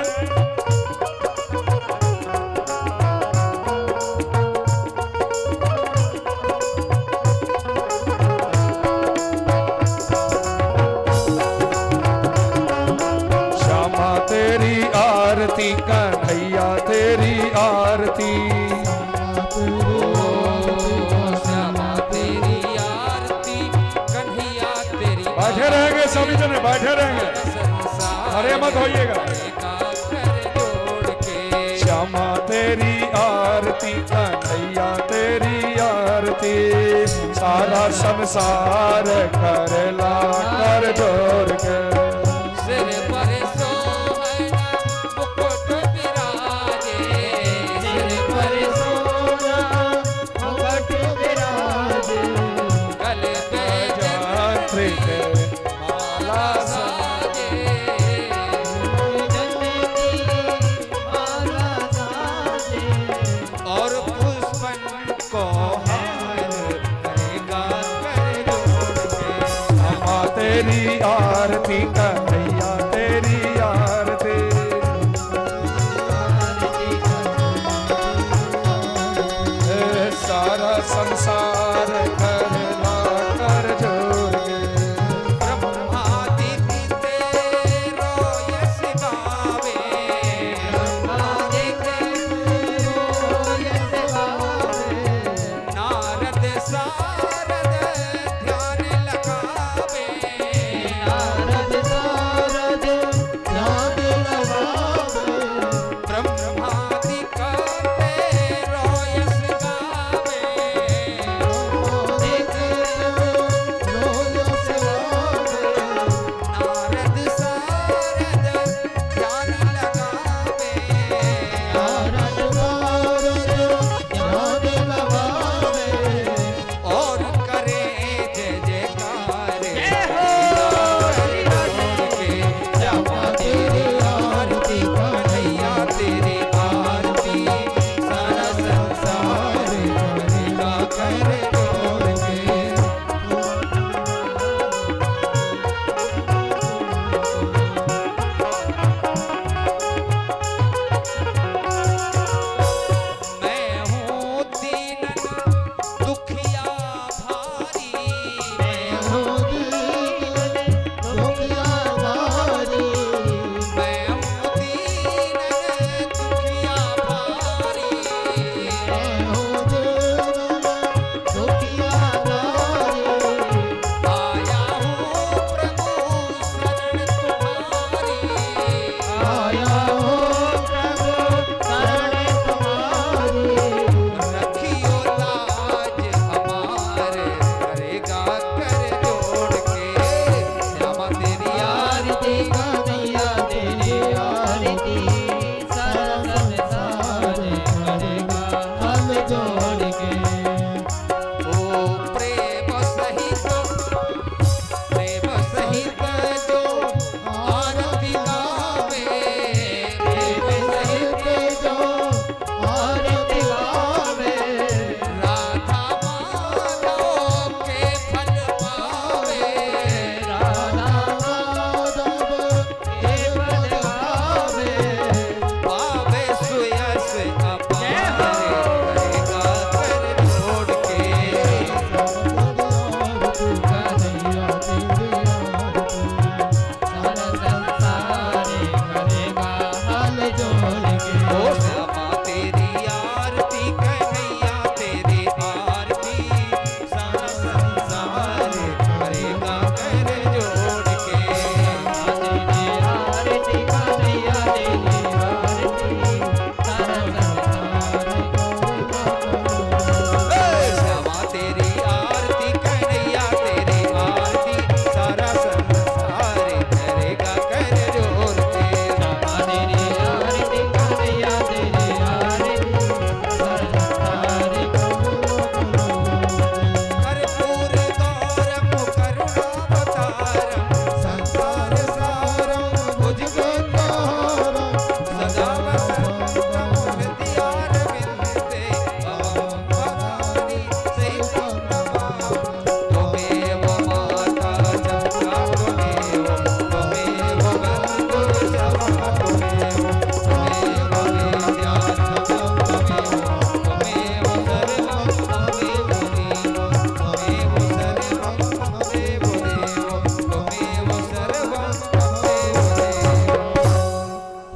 Speaker 1: श्यामा तेरी आरती कन्हैया तेरी आरती
Speaker 8: श्यामा तेरी आरती कन्हैया तेरी
Speaker 1: बैठे रहेंगे सभी जने बैठे रहेंगे अरे मत होइएगा श्यामा तेरी आरती कन्हैया तेरी आरती सारा संसार करेला कर जोर के
Speaker 8: सिर पर सोहना मुकुट विराजे सिर पर सोना मुकुट विराजे गले पे
Speaker 1: जात्री के माला
Speaker 8: साजे
Speaker 1: और पुष्पन को हार करेगा कर जोड़ के श्यामा तेरी आरती कन्हैया तेरी आरती सारा संसार करना कर जोड़ के
Speaker 8: ब्रह्मादि तेरो यश गावे ब्रह्मादि तेरो यश गावे नारद सारद ध्यान लगावे नारद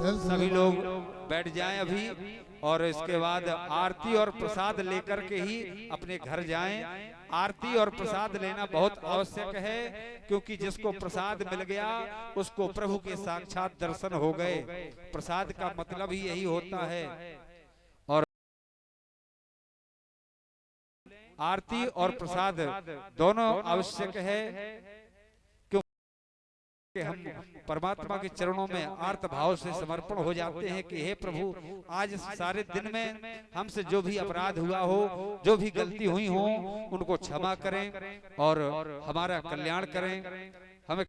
Speaker 1: सभी लोग बैठ जाएं अभी, और इसके बाद आरती और प्रसाद लेकर के ही अपने घर जाएं। आरती और प्रसाद लेना बहुत आवश्यक है, क्योंकि जिसको प्रसाद मिल गया उसको प्रभु के साक्षात दर्शन हो गए। प्रसाद का मतलब ही यही होता है। और आरती और प्रसाद दोनों आवश्यक है, कि हम परमात्मा के चरणों में आर्त भाव से समर्पण हो जाते हैं कि हे प्रभु, आज इस सारे दिन में हमसे जो भी अपराध हुआ हो, जो भी गलती हुई हो, उनको क्षमा करें और हमारा कल्याण करें। हमें